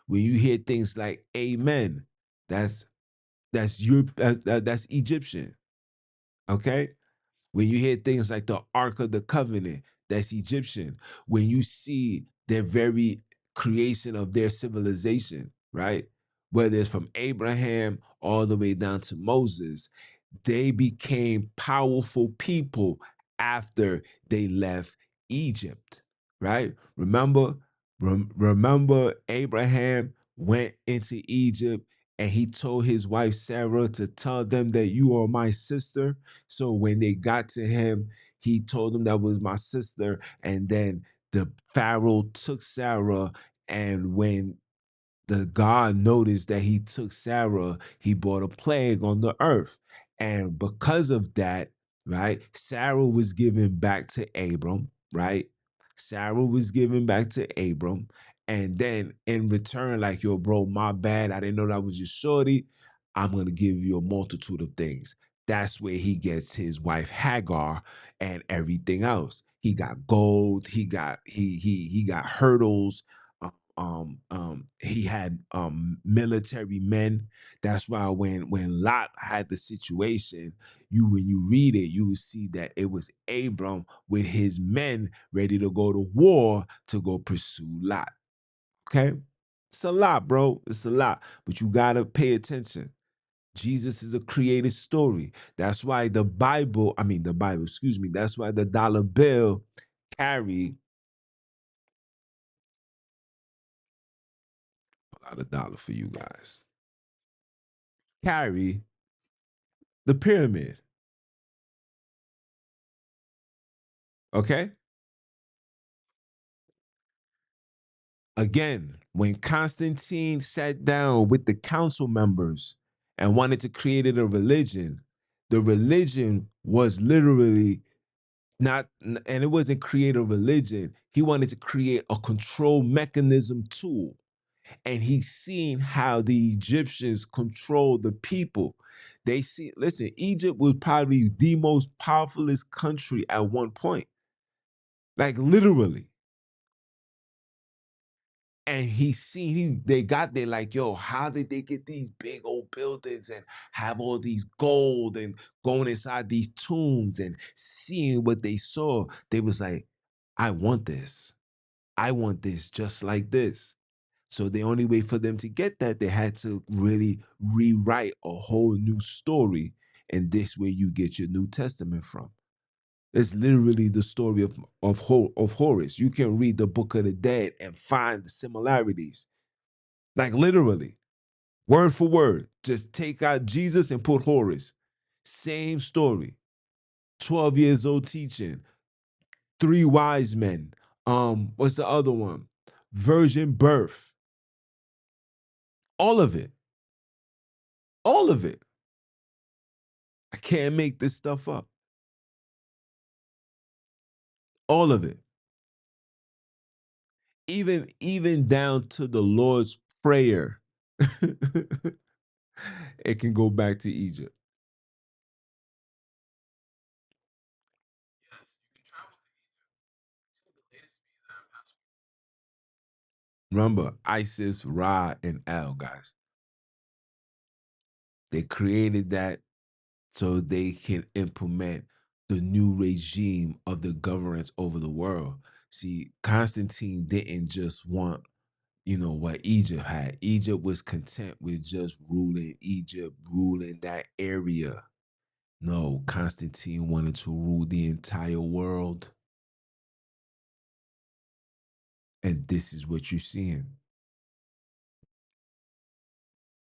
When you hear things like Amen, that's Europe, that's Egyptian, okay? When you hear things like the Ark of the Covenant, that's Egyptian. When you see their very creation of their civilization, right? Whether it's from Abraham all the way down to Moses, they became powerful people after they left Egypt, right? Remember Abraham went into Egypt and he told his wife Sarah to tell them that you are my sister. So when they got to him, he told them that was my sister. And then the Pharaoh took Sarah. And when the God noticed that he took Sarah, he brought a plague on the earth. And because of that, right, Sarah was given back to Abram, right? Sarah was given back to Abram. And then in return, like, yo, bro, my bad. I didn't know that was your shorty. I'm going to give you a multitude of things. That's where he gets his wife Hagar and everything else. He got gold. He got hurdles. He had military men. That's why when Lot had the situation, when you read it, you will see that it was Abram with his men ready to go to war to go pursue Lot. Okay, it's a lot, bro. It's a lot, but you gotta pay attention. Jesus is a created story. That's why the Bible, excuse me. That's why the dollar bill carry a lot of dollar for you guys. Carry the pyramid. Okay. Again, when Constantine sat down with the council members and wanted to create a religion, the religion was literally not, and it wasn't create a religion. He wanted to create a control mechanism tool. And he's seen how the Egyptians control the people. Listen, Egypt was probably the most powerfulest country at one point, like literally. And they got there like, yo, how did they get these big old buildings and have all these gold and going inside these tombs and seeing what they saw? They was like, I want this. I want this just like this. So the only way for them to get that, they had to really rewrite a whole new story. And this way you get your New Testament from. It's literally the story of Horus. You can read the Book of the Dead and find the similarities. Like literally, word for word. Just take out Jesus and put Horus. Same story. 12 years old teaching. Three wise men. What's the other one? Virgin birth. All of it. All of it. I can't make this stuff up. All of it. Even down to the Lord's Prayer. It can go back to Egypt. Remember, Isis, Ra, and El, guys. They created that so they can implement the new regime of the governance over the world. See, Constantine didn't just want, what Egypt had. Egypt was content with just ruling Egypt, ruling that area. No, Constantine wanted to rule the entire world. And this is what you're seeing.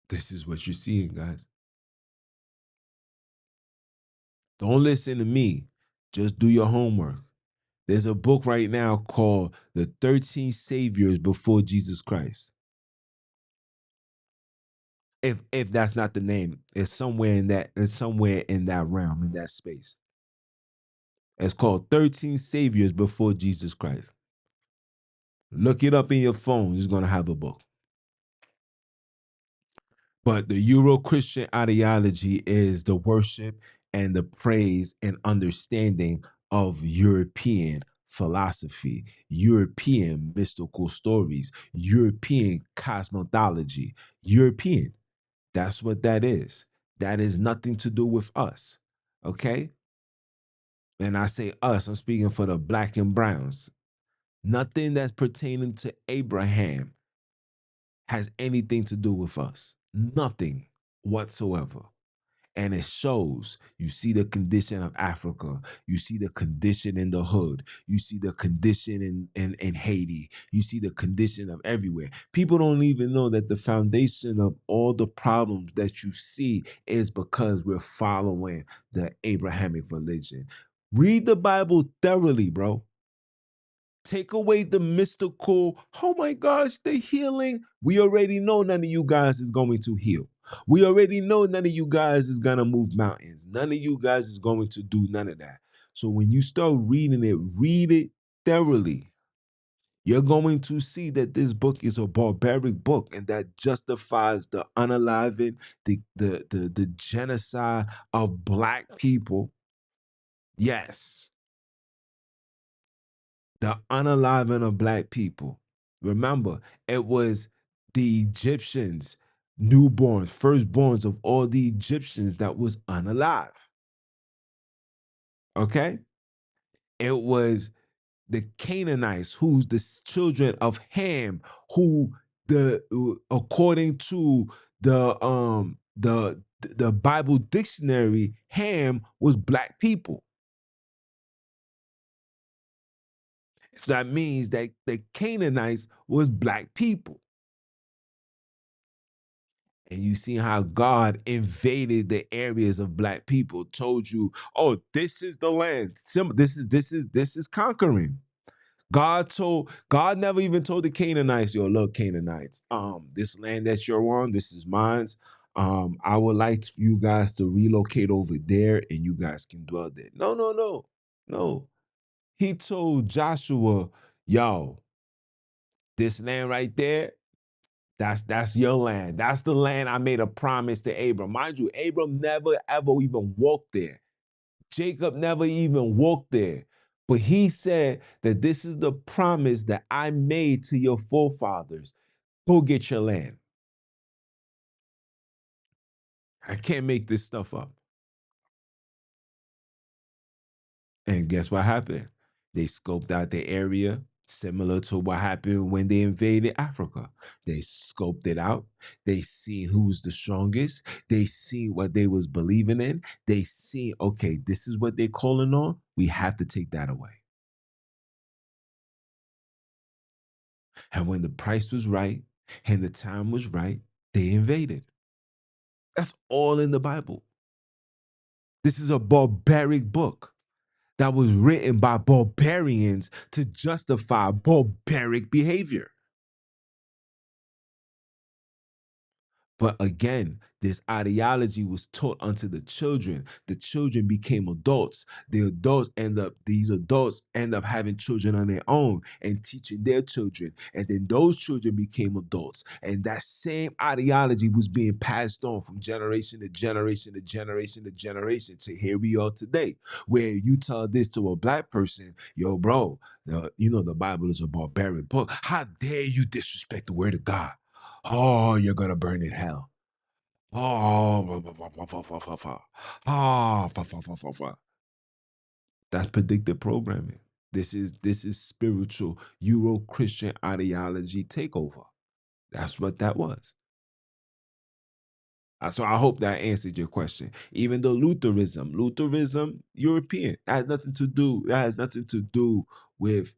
This is what you're seeing, guys. Don't listen to me. Just do your homework. There's a book right now called The 13 Saviors Before Jesus Christ. If that's not the name, it's somewhere in that realm, in that space. It's called 13 Saviors Before Jesus Christ. Look it up in your phone. It's gonna have a book. But the Euro-Christian ideology is the worship and the praise and understanding of European philosophy, European mystical stories, European cosmology, European. That's what that is. That is nothing to do with us. Okay? And I say us, I'm speaking for the black and browns. Nothing that's pertaining to Abraham has anything to do with us. Nothing whatsoever. And it shows. You see the condition of Africa. You see the condition in the hood. You see the condition in Haiti. You see the condition of everywhere. People don't even know that the foundation of all the problems that you see is because we're following the Abrahamic religion. Read the Bible thoroughly, bro. Take away the mystical, oh my gosh, the healing. We already know none of you guys is going to heal. We already know none of you guys is going to move mountains. None of you guys is going to do none of that. So when you start reading it, read it thoroughly. You're going to see that this book is a barbaric book and that justifies the unaliving, the genocide of black people. Yes. The unaliving of black people. Remember, it was the Egyptians, newborns, firstborns of all the Egyptians that was unalive. Okay? It was the Canaanites, who's the children of Ham, who according to the Bible dictionary, Ham was black people. So that means that the Canaanites was black people. And you see how God invaded the areas of black people, told you, oh, this is the land. This is conquering. God never even told the Canaanites, yo, look, Canaanites, this land that you're on, this is mine. I would like you guys to relocate over there and you guys can dwell there. No, no, no, no. He told Joshua, yo, this land right there, that's your land. That's the land I made a promise to Abram. Mind you, Abram never ever even walked there. Jacob never even walked there. But he said that this is the promise that I made to your forefathers. Go get your land. I can't make this stuff up. And guess what happened? They scoped out the area. Similar to what happened when they invaded Africa. They scoped it out. They seen who was the strongest. They seen what they was believing in. They seen, okay, this is what they're calling on. We have to take that away. And when the price was right and the time was right, they invaded. That's all in the Bible. This is a barbaric book that was written by barbarians to justify barbaric behavior. But again, this ideology was taught unto the children. The children became adults. These adults end up having children on their own and teaching their children. And then those children became adults. And that same ideology was being passed on from generation to generation to generation to generation to here we are today, where you tell this to a black person, yo, bro, the Bible is a barbaric book. How dare you disrespect the word of God? Oh, you're gonna burn in hell. Oh, that's predictive programming. This is spiritual Euro-Christian ideology takeover. That's what that was. So I hope that answered your question. Even though Lutheranism, European, that has nothing to do. That has nothing to do with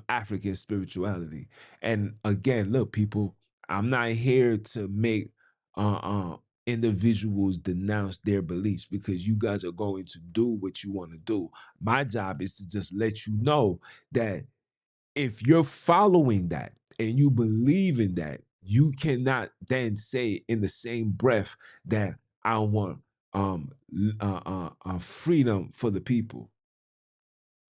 African spirituality. And again, look, people, I'm not here to make uh, uh, individuals denounce their beliefs because you guys are going to do what you want to do. My job is to just let you know that if you're following that and you believe in that, you cannot then say in the same breath that I want freedom for the people.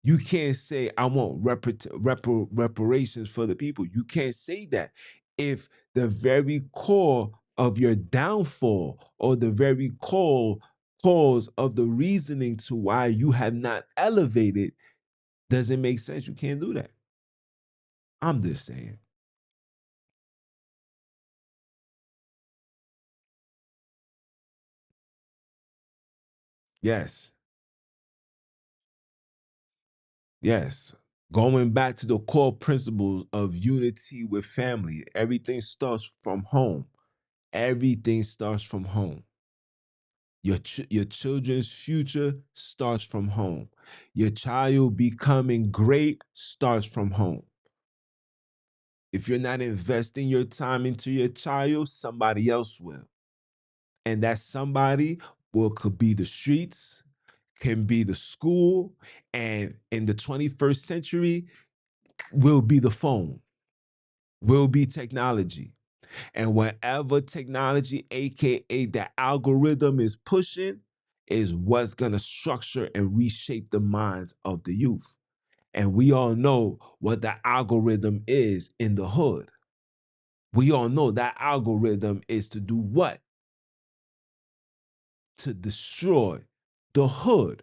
You can't say I want reparations for the people. You can't say that if the very core of your downfall or the very cause of the reasoning to why you have not elevated doesn't make sense. You can't do that. I'm just saying. Yes. Yes. Going back to the core principles of unity with family, everything starts from home. Everything starts from home. Your children's future starts from home. Your child becoming great starts from home. If you're not investing your time into your child, somebody else will. And that somebody could be the streets, can be the school, and in the 21st century will be the phone, will be technology. And whatever technology, aka the algorithm is pushing, is what's gonna structure and reshape the minds of the youth. And we all know what the algorithm is in the hood. We all know that algorithm is to do what? To destroy the hood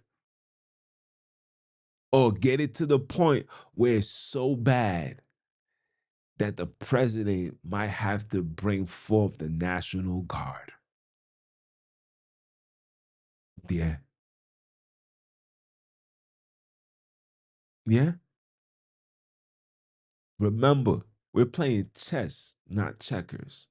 or get it to the point where it's so bad that the president might have to bring forth the National Guard. Yeah. Yeah. Remember, we're playing chess, not checkers.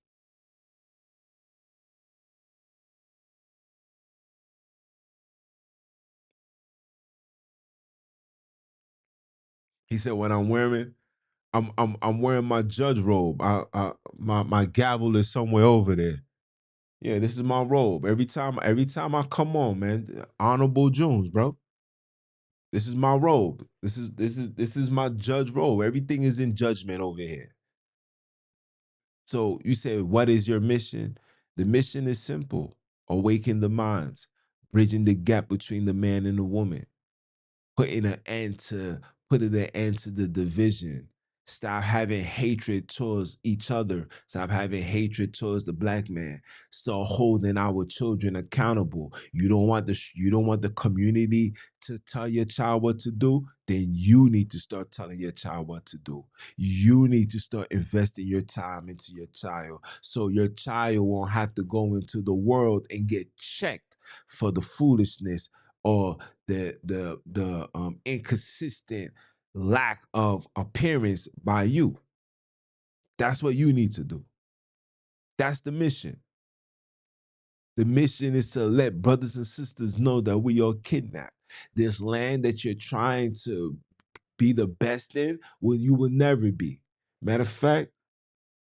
He said, "What I'm wearing, I'm wearing my judge robe. My gavel is somewhere over there. Yeah, this is my robe. Every time I come on, man, honorable Jones, bro. This is my robe. This is my judge robe. Everything is in judgment over here." So you say, what is your mission? The mission is simple: awaken the minds, bridging the gap between the man and the woman, putting an end to putting an end to the division. Stop having hatred towards each other. Stop having hatred towards the black man. Start holding our children accountable. You don't want the community to tell your child what to do. Then you need to start telling your child what to do. You need to start investing your time into your child so your child won't have to go into the world and get checked for the foolishness or the inconsistent lack of appearance by you. That's what you need to do. That's the mission. The mission is to let brothers and sisters know that we are kidnapped. This land that you're trying to be the best in, well, you will never be. Matter of fact,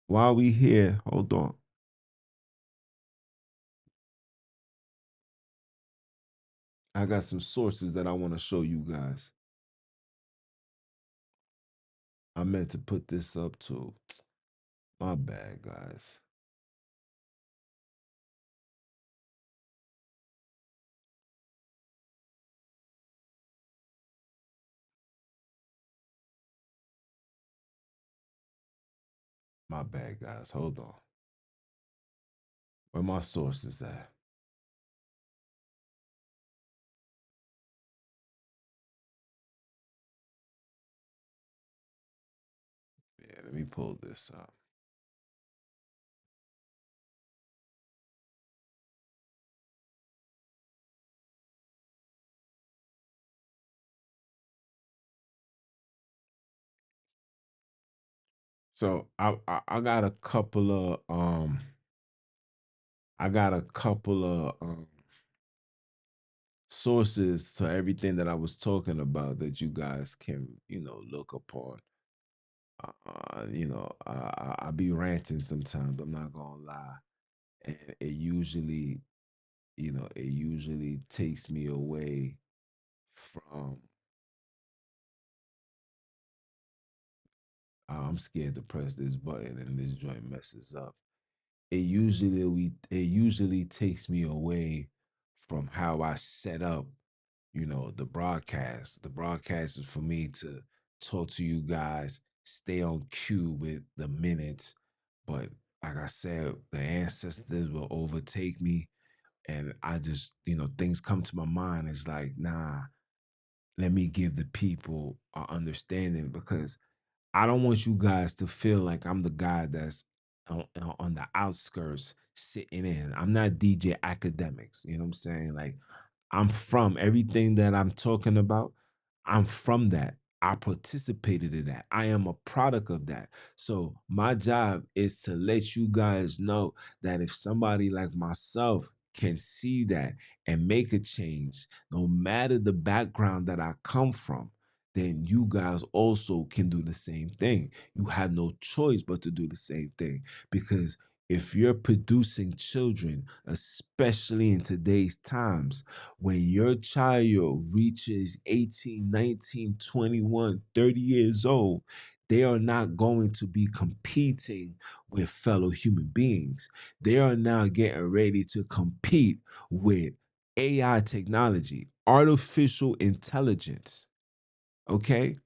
while we here, hold on. I got some sources that I want to show you guys. I meant to put this up too. My bad, guys. My bad, guys. Hold on. Where my sources at? Yeah, let me pull this up. So I got a couple of I got a couple of sources to everything that I was talking about that you guys can, look upon. I be ranting sometimes. I'm not gonna lie, and it usually takes me away from. I'm scared to press this button and this joint messes up. It usually takes me away from how I set up, the broadcast. The broadcast is for me to talk to you guys, stay on cue with the minutes. But like I said, the ancestors will overtake me. And I just, things come to my mind. It's like, nah, let me give the people an understanding because I don't want you guys to feel like I'm the guy that's on the outskirts sitting in. I'm not DJ Academics. You know what I'm saying? Like, I'm from everything that I'm talking about. I'm from that. I participated in that. I am a product of that. So my job is to let you guys know that if somebody like myself can see that and make a change, no matter the background that I come from, then you guys also can do the same thing. You have no choice but to do the same thing because if you're producing children, especially in today's times, when your child reaches 18, 19, 21, 30 years old, they are not going to be competing with fellow human beings. They are now getting ready to compete with AI technology, artificial intelligence. Okay?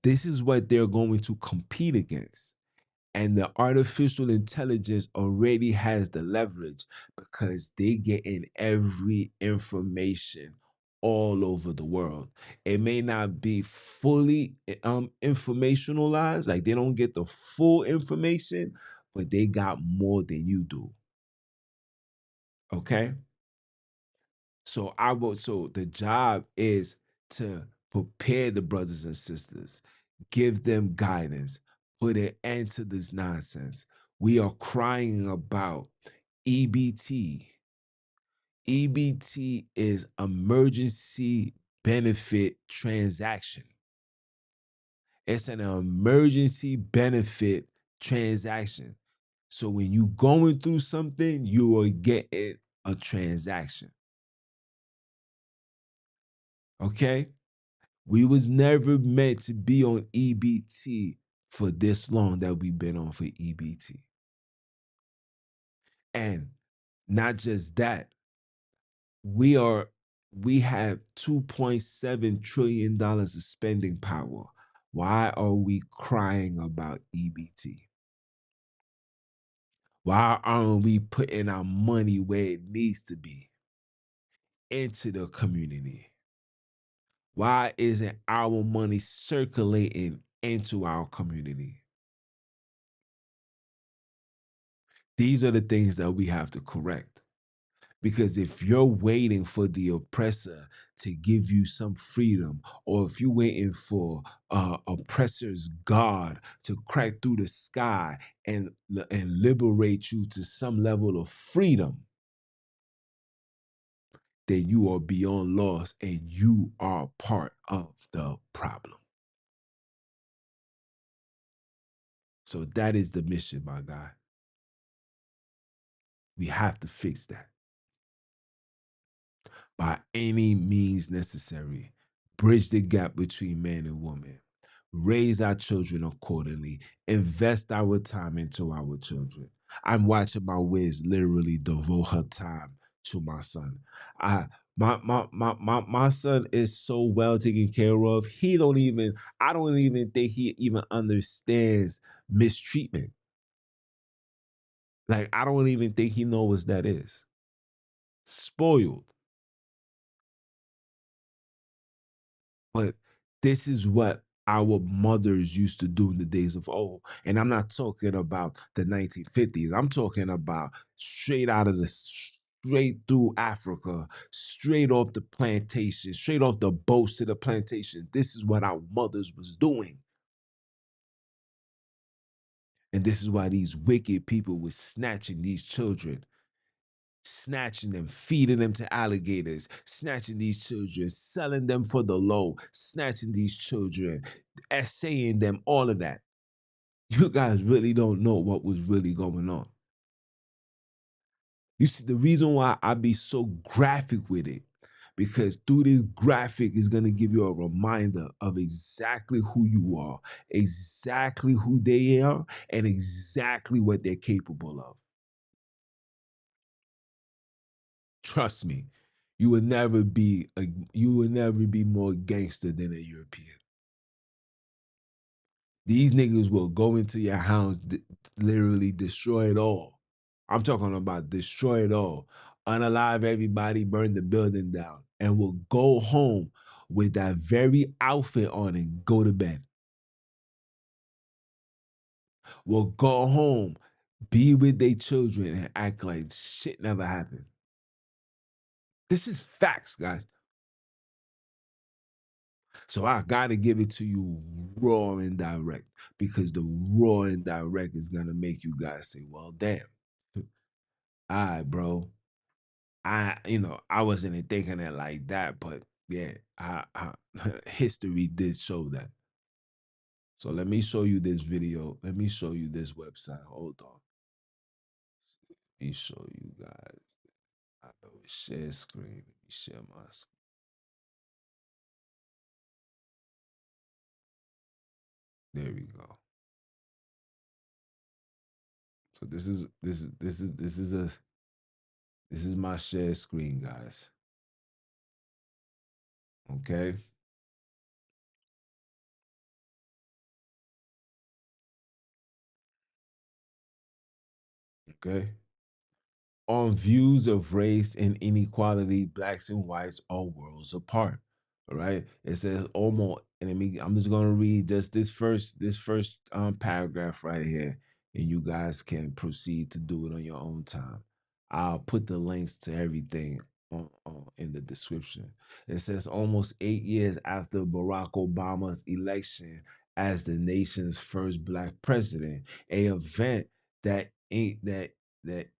This is what they're going to compete against. And the artificial intelligence already has the leverage because they get in every information all over the world. It may not be fully informationalized, like they don't get the full information, but they got more than you do. Okay? So the job is to prepare the brothers and sisters, give them guidance, put an end to this nonsense. We are crying about EBT. EBT is emergency benefit transaction. It's an emergency benefit transaction. So when you going through something, you are getting a transaction. Okay? We was never meant to be on EBT for this long that we've been on for EBT. And not just that, we are we have $2.7 trillion of spending power. Why are we crying about EBT? Why aren't we putting our money where it needs to be into the community? Why isn't our money circulating into our community? These are the things that we have to correct Because if you're waiting for the oppressor to give you some freedom, or if you're waiting for oppressor's God to crack through the sky and liberate you to some level of freedom, then you are beyond loss and you are part of the problem. So that is the mission, my guy. We have to fix that by any means necessary. Bridge the gap between man and woman. Raise our children accordingly. Invest our time into our children. I'm watching my Wiz literally devote her time to my son. I my son is so well taken care of. I don't even think he even understands mistreatment. Like, I don't even think he knows what that is. Spoiled. But this is what our mothers used to do in the days of old. And I'm not talking about the 1950s. I'm talking about straight through Africa, straight off the plantation, straight off the boats to the plantation. This is what our mothers was doing. And this is why these wicked people were snatching these children, snatching them, feeding them to alligators, snatching these children, selling them for the low, snatching these children, essaying them, all of that. You guys really don't know what was really going on. You see, the reason why I be so graphic with it, because through this graphic is going to give you a reminder of exactly who you are, exactly who they are, and exactly what they're capable of. Trust me, you will never be more gangster than a European. These niggas will go into your house, literally destroy it all. I'm talking about destroy it all, unalive everybody, burn the building down, and will go home with that very outfit on and go to bed. Will go home, be with their children, and act like shit never happened. This is facts, guys. So I gotta give it to you raw and direct, because the raw and direct is gonna make you guys say, well, damn. All right, bro. I wasn't thinking it like that, but yeah, history did show that. So let me show you this video. Let me show you this website. Hold on. Let me show you guys. I know it's share screen. Let me share my screen. There we go. So this is my share screen, guys. Okay. Okay. On views of race and inequality, blacks and whites are worlds apart. All right. It says almost, and I'm just gonna read just this first paragraph right here, and you guys can proceed to do it on your own time. I'll put the links to everything in the description. It says almost 8 years after Barack Obama's election as the nation's first black president, a event that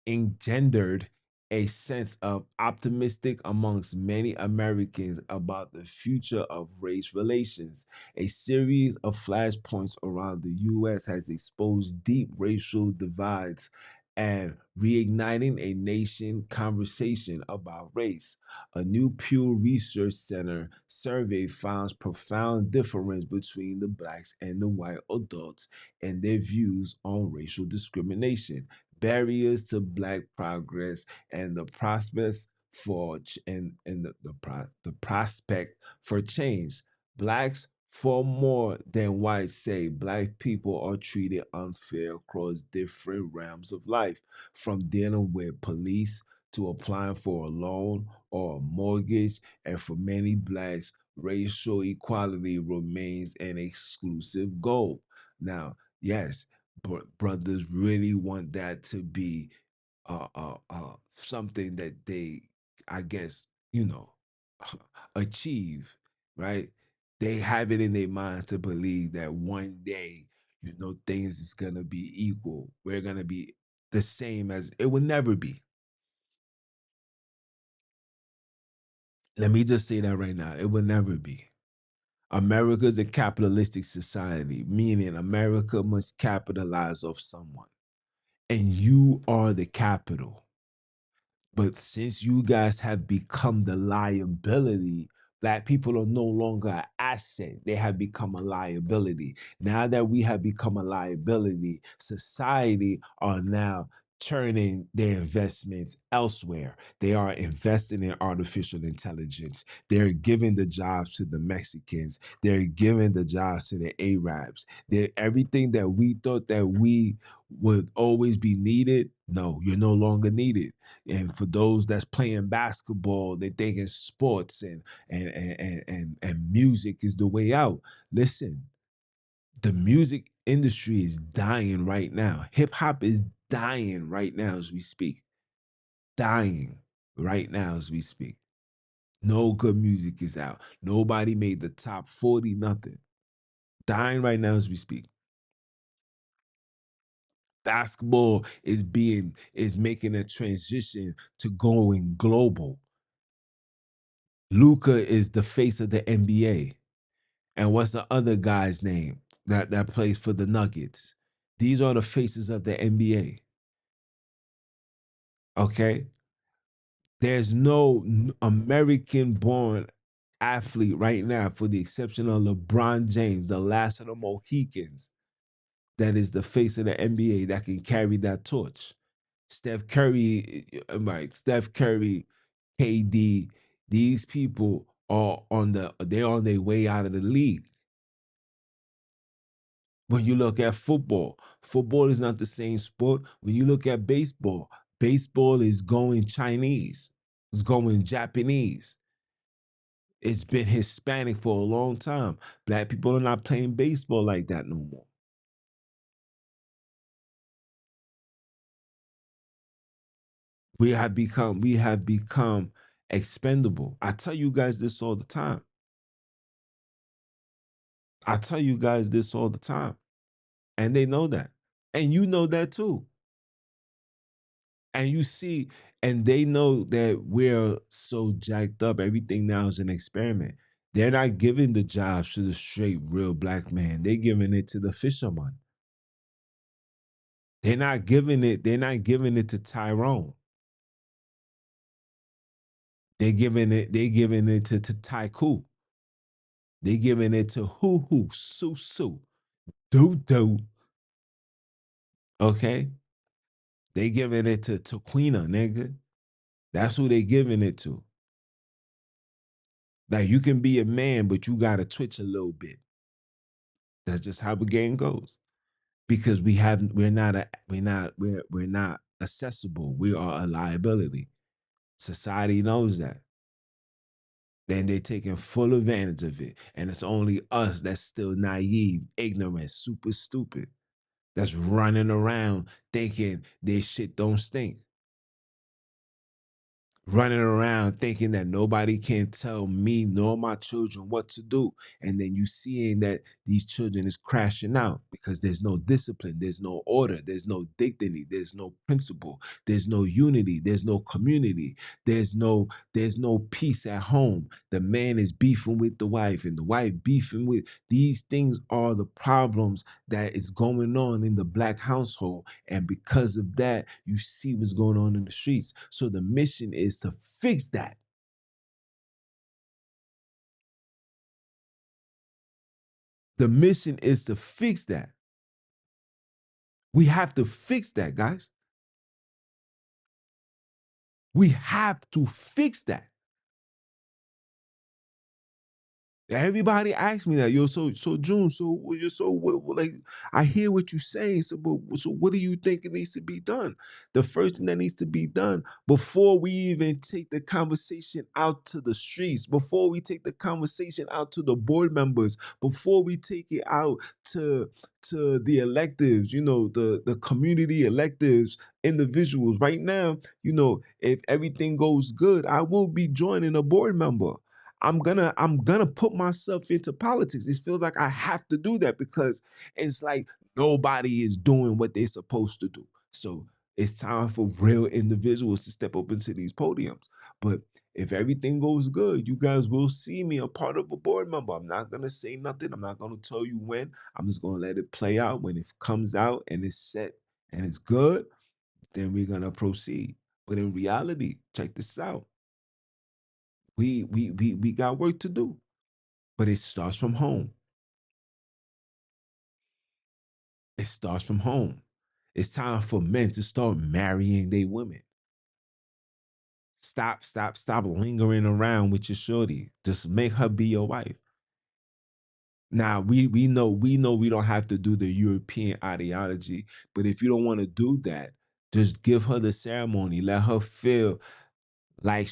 engendered a sense of optimistic amongst many Americans about the future of race relations. A series of flashpoints around the US has exposed deep racial divides and reigniting a nation conversation about race. A new Pew Research Center survey finds profound difference between the blacks and the white adults and their views on racial discrimination, barriers to black progress, and the prospects for the prospect for change. Blacks for more than whites say black people are treated unfair across different realms of life, from dealing with police to applying for a loan or a mortgage. And for many blacks, racial equality remains an exclusive goal. Now, yes, brothers really want that to be something that they, I guess, you know, achieve, right? They have it in their minds to believe that one day, you know, things is gonna be equal. We're gonna be the same as it will never be. Let me just say that right now. It will never be. America is a capitalistic society, meaning America must capitalize off someone. And you are the capital. But since you guys have become the liability, black people are no longer an asset. They have become a liability. Now that we have become a liability, society are now turning their investments elsewhere. They are investing in artificial intelligence. They're giving the jobs to the Mexicans. They're giving the jobs to the Arabs. They're everything that we thought that we would always be needed. No, you're no longer needed. And for those that's playing basketball, they thinking sports and music is the way out. Listen, the music industry is dying right now. Hip hop is dying right now as we speak. Dying right now as we speak. No good music is out. Nobody made the top 40, nothing. Dying right now as we speak. Basketball is making a transition to going global. Luca is the face of the NBA. And what's the other guy's name that plays for the Nuggets? These are the faces of the NBA. Okay? There's no American born athlete right now, for the exception of LeBron James, the last of the Mohicans, that is the face of the NBA that can carry that torch. Steph Curry, right? Steph Curry, KD, these people are they're on their way out of the league. When you look at football, football is not the same sport. When you look at baseball, baseball is going Chinese, it's going Japanese. It's been Hispanic for a long time. Black people are not playing baseball like that no more. We have become expendable. I tell you guys this all the time. I tell you guys this all the time. And they know that. And you know that too. And you see, and they know that we're so jacked up. Everything now is an experiment. They're not giving the jobs to the straight real black man. They're giving it to the fisherman. They're not giving it to Tyrone. They're giving it to Taiku. They're giving it to Hoo Sue Sue, Do Do. Okay? They giving it to Queena, nigga. That's who they giving it to. Like you can be a man, but you gotta twitch a little bit. That's just how the game goes. Because we're not accessible. We are a liability. Society knows that. Then they're taking full advantage of it. And it's only us that's still naive, ignorant, super stupid, that's running around thinking this shit don't stink, running around thinking that nobody can tell me nor my children what to do. And then you seeing that these children is crashing out because there's no discipline, there's no order, there's no dignity, there's no principle, there's no unity, there's no community, there's no peace at home. The man is beefing with the wife and the wife beefing with. These things are the problems that is going on in the black household. And because of that, you see what's going on in the streets. So the mission is to fix that. The mission is to fix that. We have to fix that, guys. We have to fix that. Everybody asks me that, yo. So June. Like, I hear what you're saying. So what do you think it needs to be done? The first thing that needs to be done before we even take the conversation out to the streets, before we take the conversation out to the board members, before we take it out to the electives, the community electives, individuals. Right now, if everything goes good, I will be joining a board member. I'm gonna put myself into politics. It feels like I have to do that because it's like nobody is doing what they're supposed to do. So it's time for real individuals to step up into these podiums. But if everything goes good, you guys will see me a part of a board member. I'm not gonna say nothing. I'm not gonna tell you when. I'm just gonna let it play out. When it comes out and it's set and it's good, then we're gonna proceed. But in reality, check this out. We got work to do. But it starts from home. It starts from home. It's time for men to start marrying their women. Stop lingering around with your shorty. Just make her be your wife. Now we know we don't have to do the European ideology, but if you don't want to do that, just give her the ceremony. Let her feel like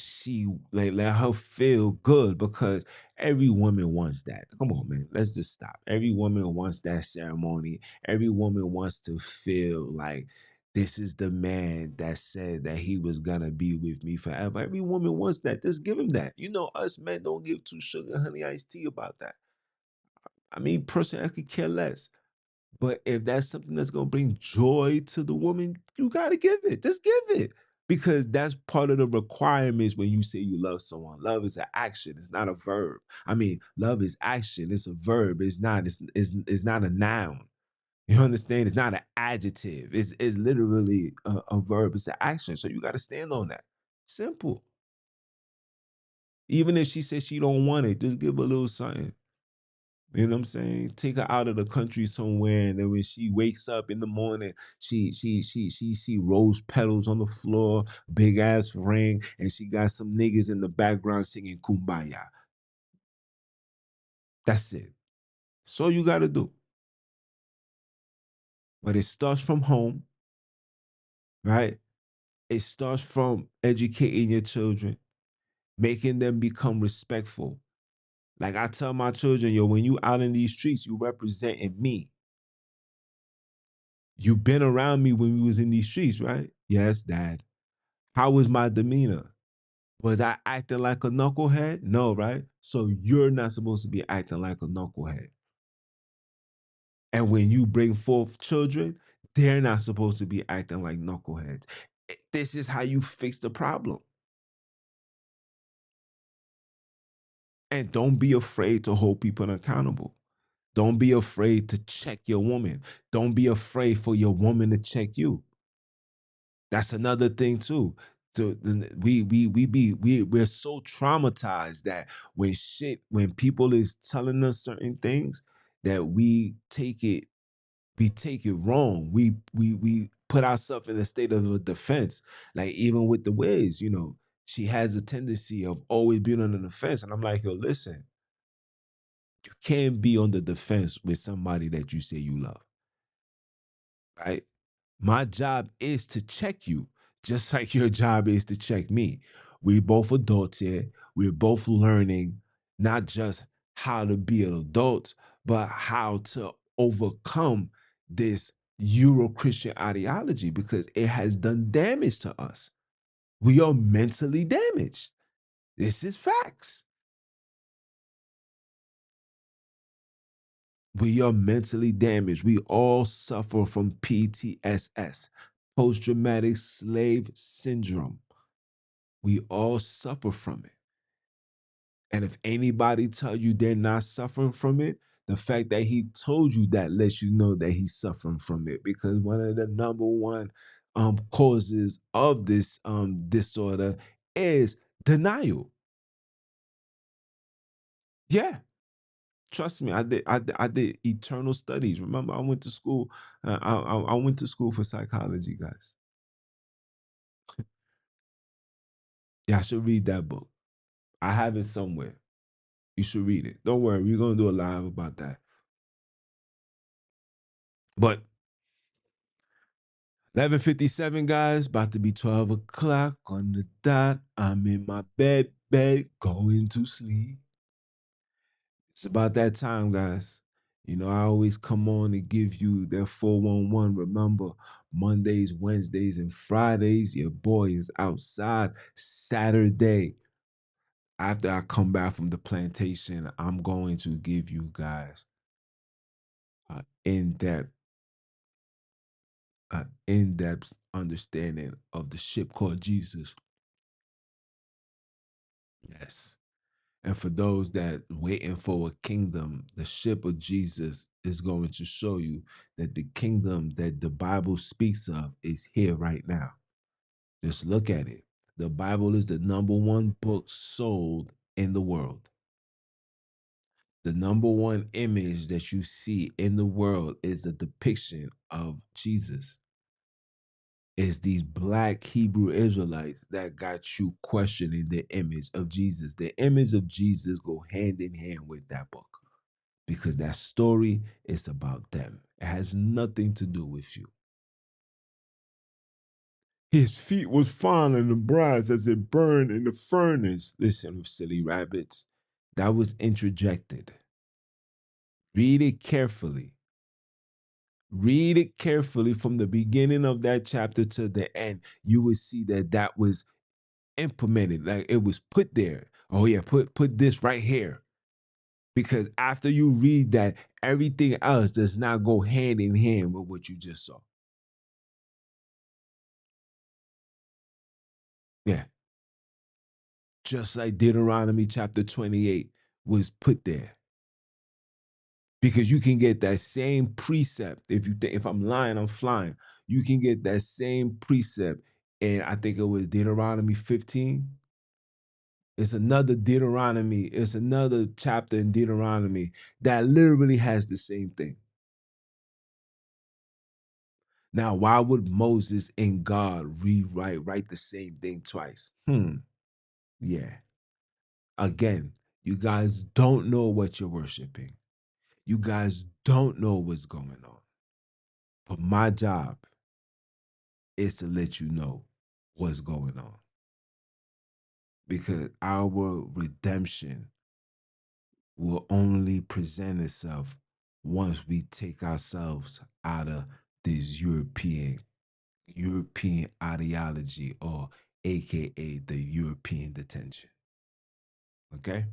let her feel good because every woman wants that. Come on, man. Let's just stop. Every woman wants that ceremony. Every woman wants to feel like this is the man that said that he was gonna be with me forever. Every woman wants that. Just give him that. Us men don't give two sugar honey iced tea about that. I mean, personally, I could care less. But if that's something that's gonna bring joy to the woman, you gotta give it. Just give it. Because that's part of the requirements when you say you love someone. Love is an action, it's not a verb. I mean, love is action, it's a verb, it's not a noun. You understand? It's not an adjective. It's literally a verb, it's an action. So you gotta stand on that. Simple. Even if she says she don't want it, just give her a little something. You know what I'm saying? Take her out of the country somewhere, and then when she wakes up in the morning, she see rose petals on the floor, big ass ring, and she got some niggas in the background singing "Kumbaya." That's it. That's all you got to do. But it starts from home, right? It starts from educating your children, making them become respectful. Like I tell my children, yo, when you out in these streets, you representing me. You been around me when we was in these streets, right? Yes, dad. How was my demeanor? Was I acting like a knucklehead? No, right? So you're not supposed to be acting like a knucklehead. And when you bring forth children, they're not supposed to be acting like knuckleheads. This is how you fix the problem. And don't be afraid to hold people accountable. Don't be afraid to check your woman. Don't be afraid for your woman to check you. That's another thing too. We're so traumatized that when people is telling us certain things that we take it wrong. We put ourselves in a state of a defense. Like even with the Wiz, she has a tendency of always being on the defense. And I'm like, yo, listen, you can't be on the defense with somebody that you say you love, right? My job is to check you, just like your job is to check me. We both adults here. We're both learning not just how to be an adult, but how to overcome this Euro Christian ideology because it has done damage to us. We are mentally damaged. This is facts. We are mentally damaged. We all suffer from PTSS, post traumatic slave syndrome. We all suffer from it. And if anybody tell you they're not suffering from it, the fact that he told you that lets you know that he's suffering from it. Because one of the number one causes of this disorder is denial. Yeah, trust me. I did eternal studies. Remember, I went to school. I went to school for psychology, guys. Yeah, I should read that book. I have it somewhere. You should read it. Don't worry, we're gonna do a live about that. But 11:57, guys, about to be 12 o'clock on the dot. I'm in my bed, going to sleep. It's about that time, guys. You know, I always come on and give you that 411. Remember, Mondays, Wednesdays, and Fridays, your boy is outside. Saturday, after I come back from the plantation, I'm going to give you guys an in-depth, understanding of the ship called Jesus. Yes. And for those that waiting for a kingdom, the ship of Jesus is going to show you that the kingdom that the Bible speaks of is here right now. Just look at it. The Bible is the number one book sold in the world. The number one image that you see in the world is a depiction of Jesus. It's these black Hebrew Israelites that got you questioning the image of Jesus. The image of Jesus go hand in hand with that book, because that story is about them. It has nothing to do with you. His feet was fine in the brass as it burned in the furnace. Listen, silly rabbits. That was interjected. Read it carefully. Read it carefully from the beginning of that chapter to the end. You will see that that was implemented. Like it was put there. Oh yeah, put this right here. Because after you read that, everything else does not go hand in hand with what you just saw. Yeah. Just like Deuteronomy chapter 28 was put there. Because you can get that same precept. If you think if I'm lying, I'm flying. You can get that same precept. And I think it was Deuteronomy 15. It's another Deuteronomy. It's another chapter in Deuteronomy that literally has the same thing. Now, why would Moses and God write the same thing twice? Yeah. Again, you guys don't know what you're worshiping. You guys don't know what's going on. But my job is to let you know what's going on. Because our redemption will only present itself once we take ourselves out of this European ideology, or AKA the European detention. Okay?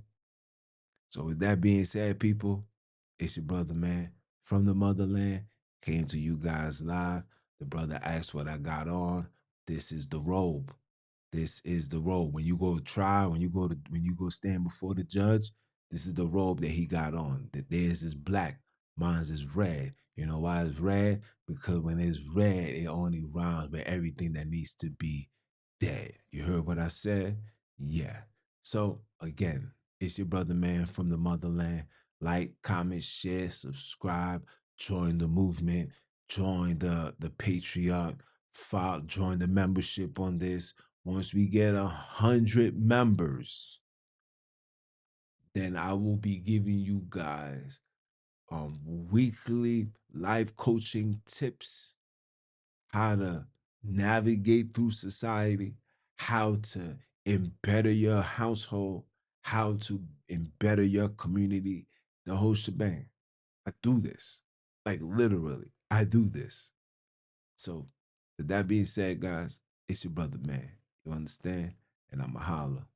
So with that being said, people, it's your brother, man, from the motherland. Came to you guys live. The brother asked what I got on. This is the robe. This is the robe. When you go to trial, when you go stand before the judge, this is the robe that he got on. That theirs is black, mine's is red. You know why it's red? Because when it's red, it only rhymes with everything that needs to be dead. You heard what I said? Yeah. So again, it's your brother, man, from the motherland. Like, comment, share, subscribe, join the movement, join the Patriot, join the membership on this. Once we get 100 members, then I will be giving you guys weekly life coaching tips, how to navigate through society, how to better your household, how to better your community, the whole shebang. I do this. Like literally, I do this. So, with that being said, guys, it's your brother, man. You understand? And I'm a holler.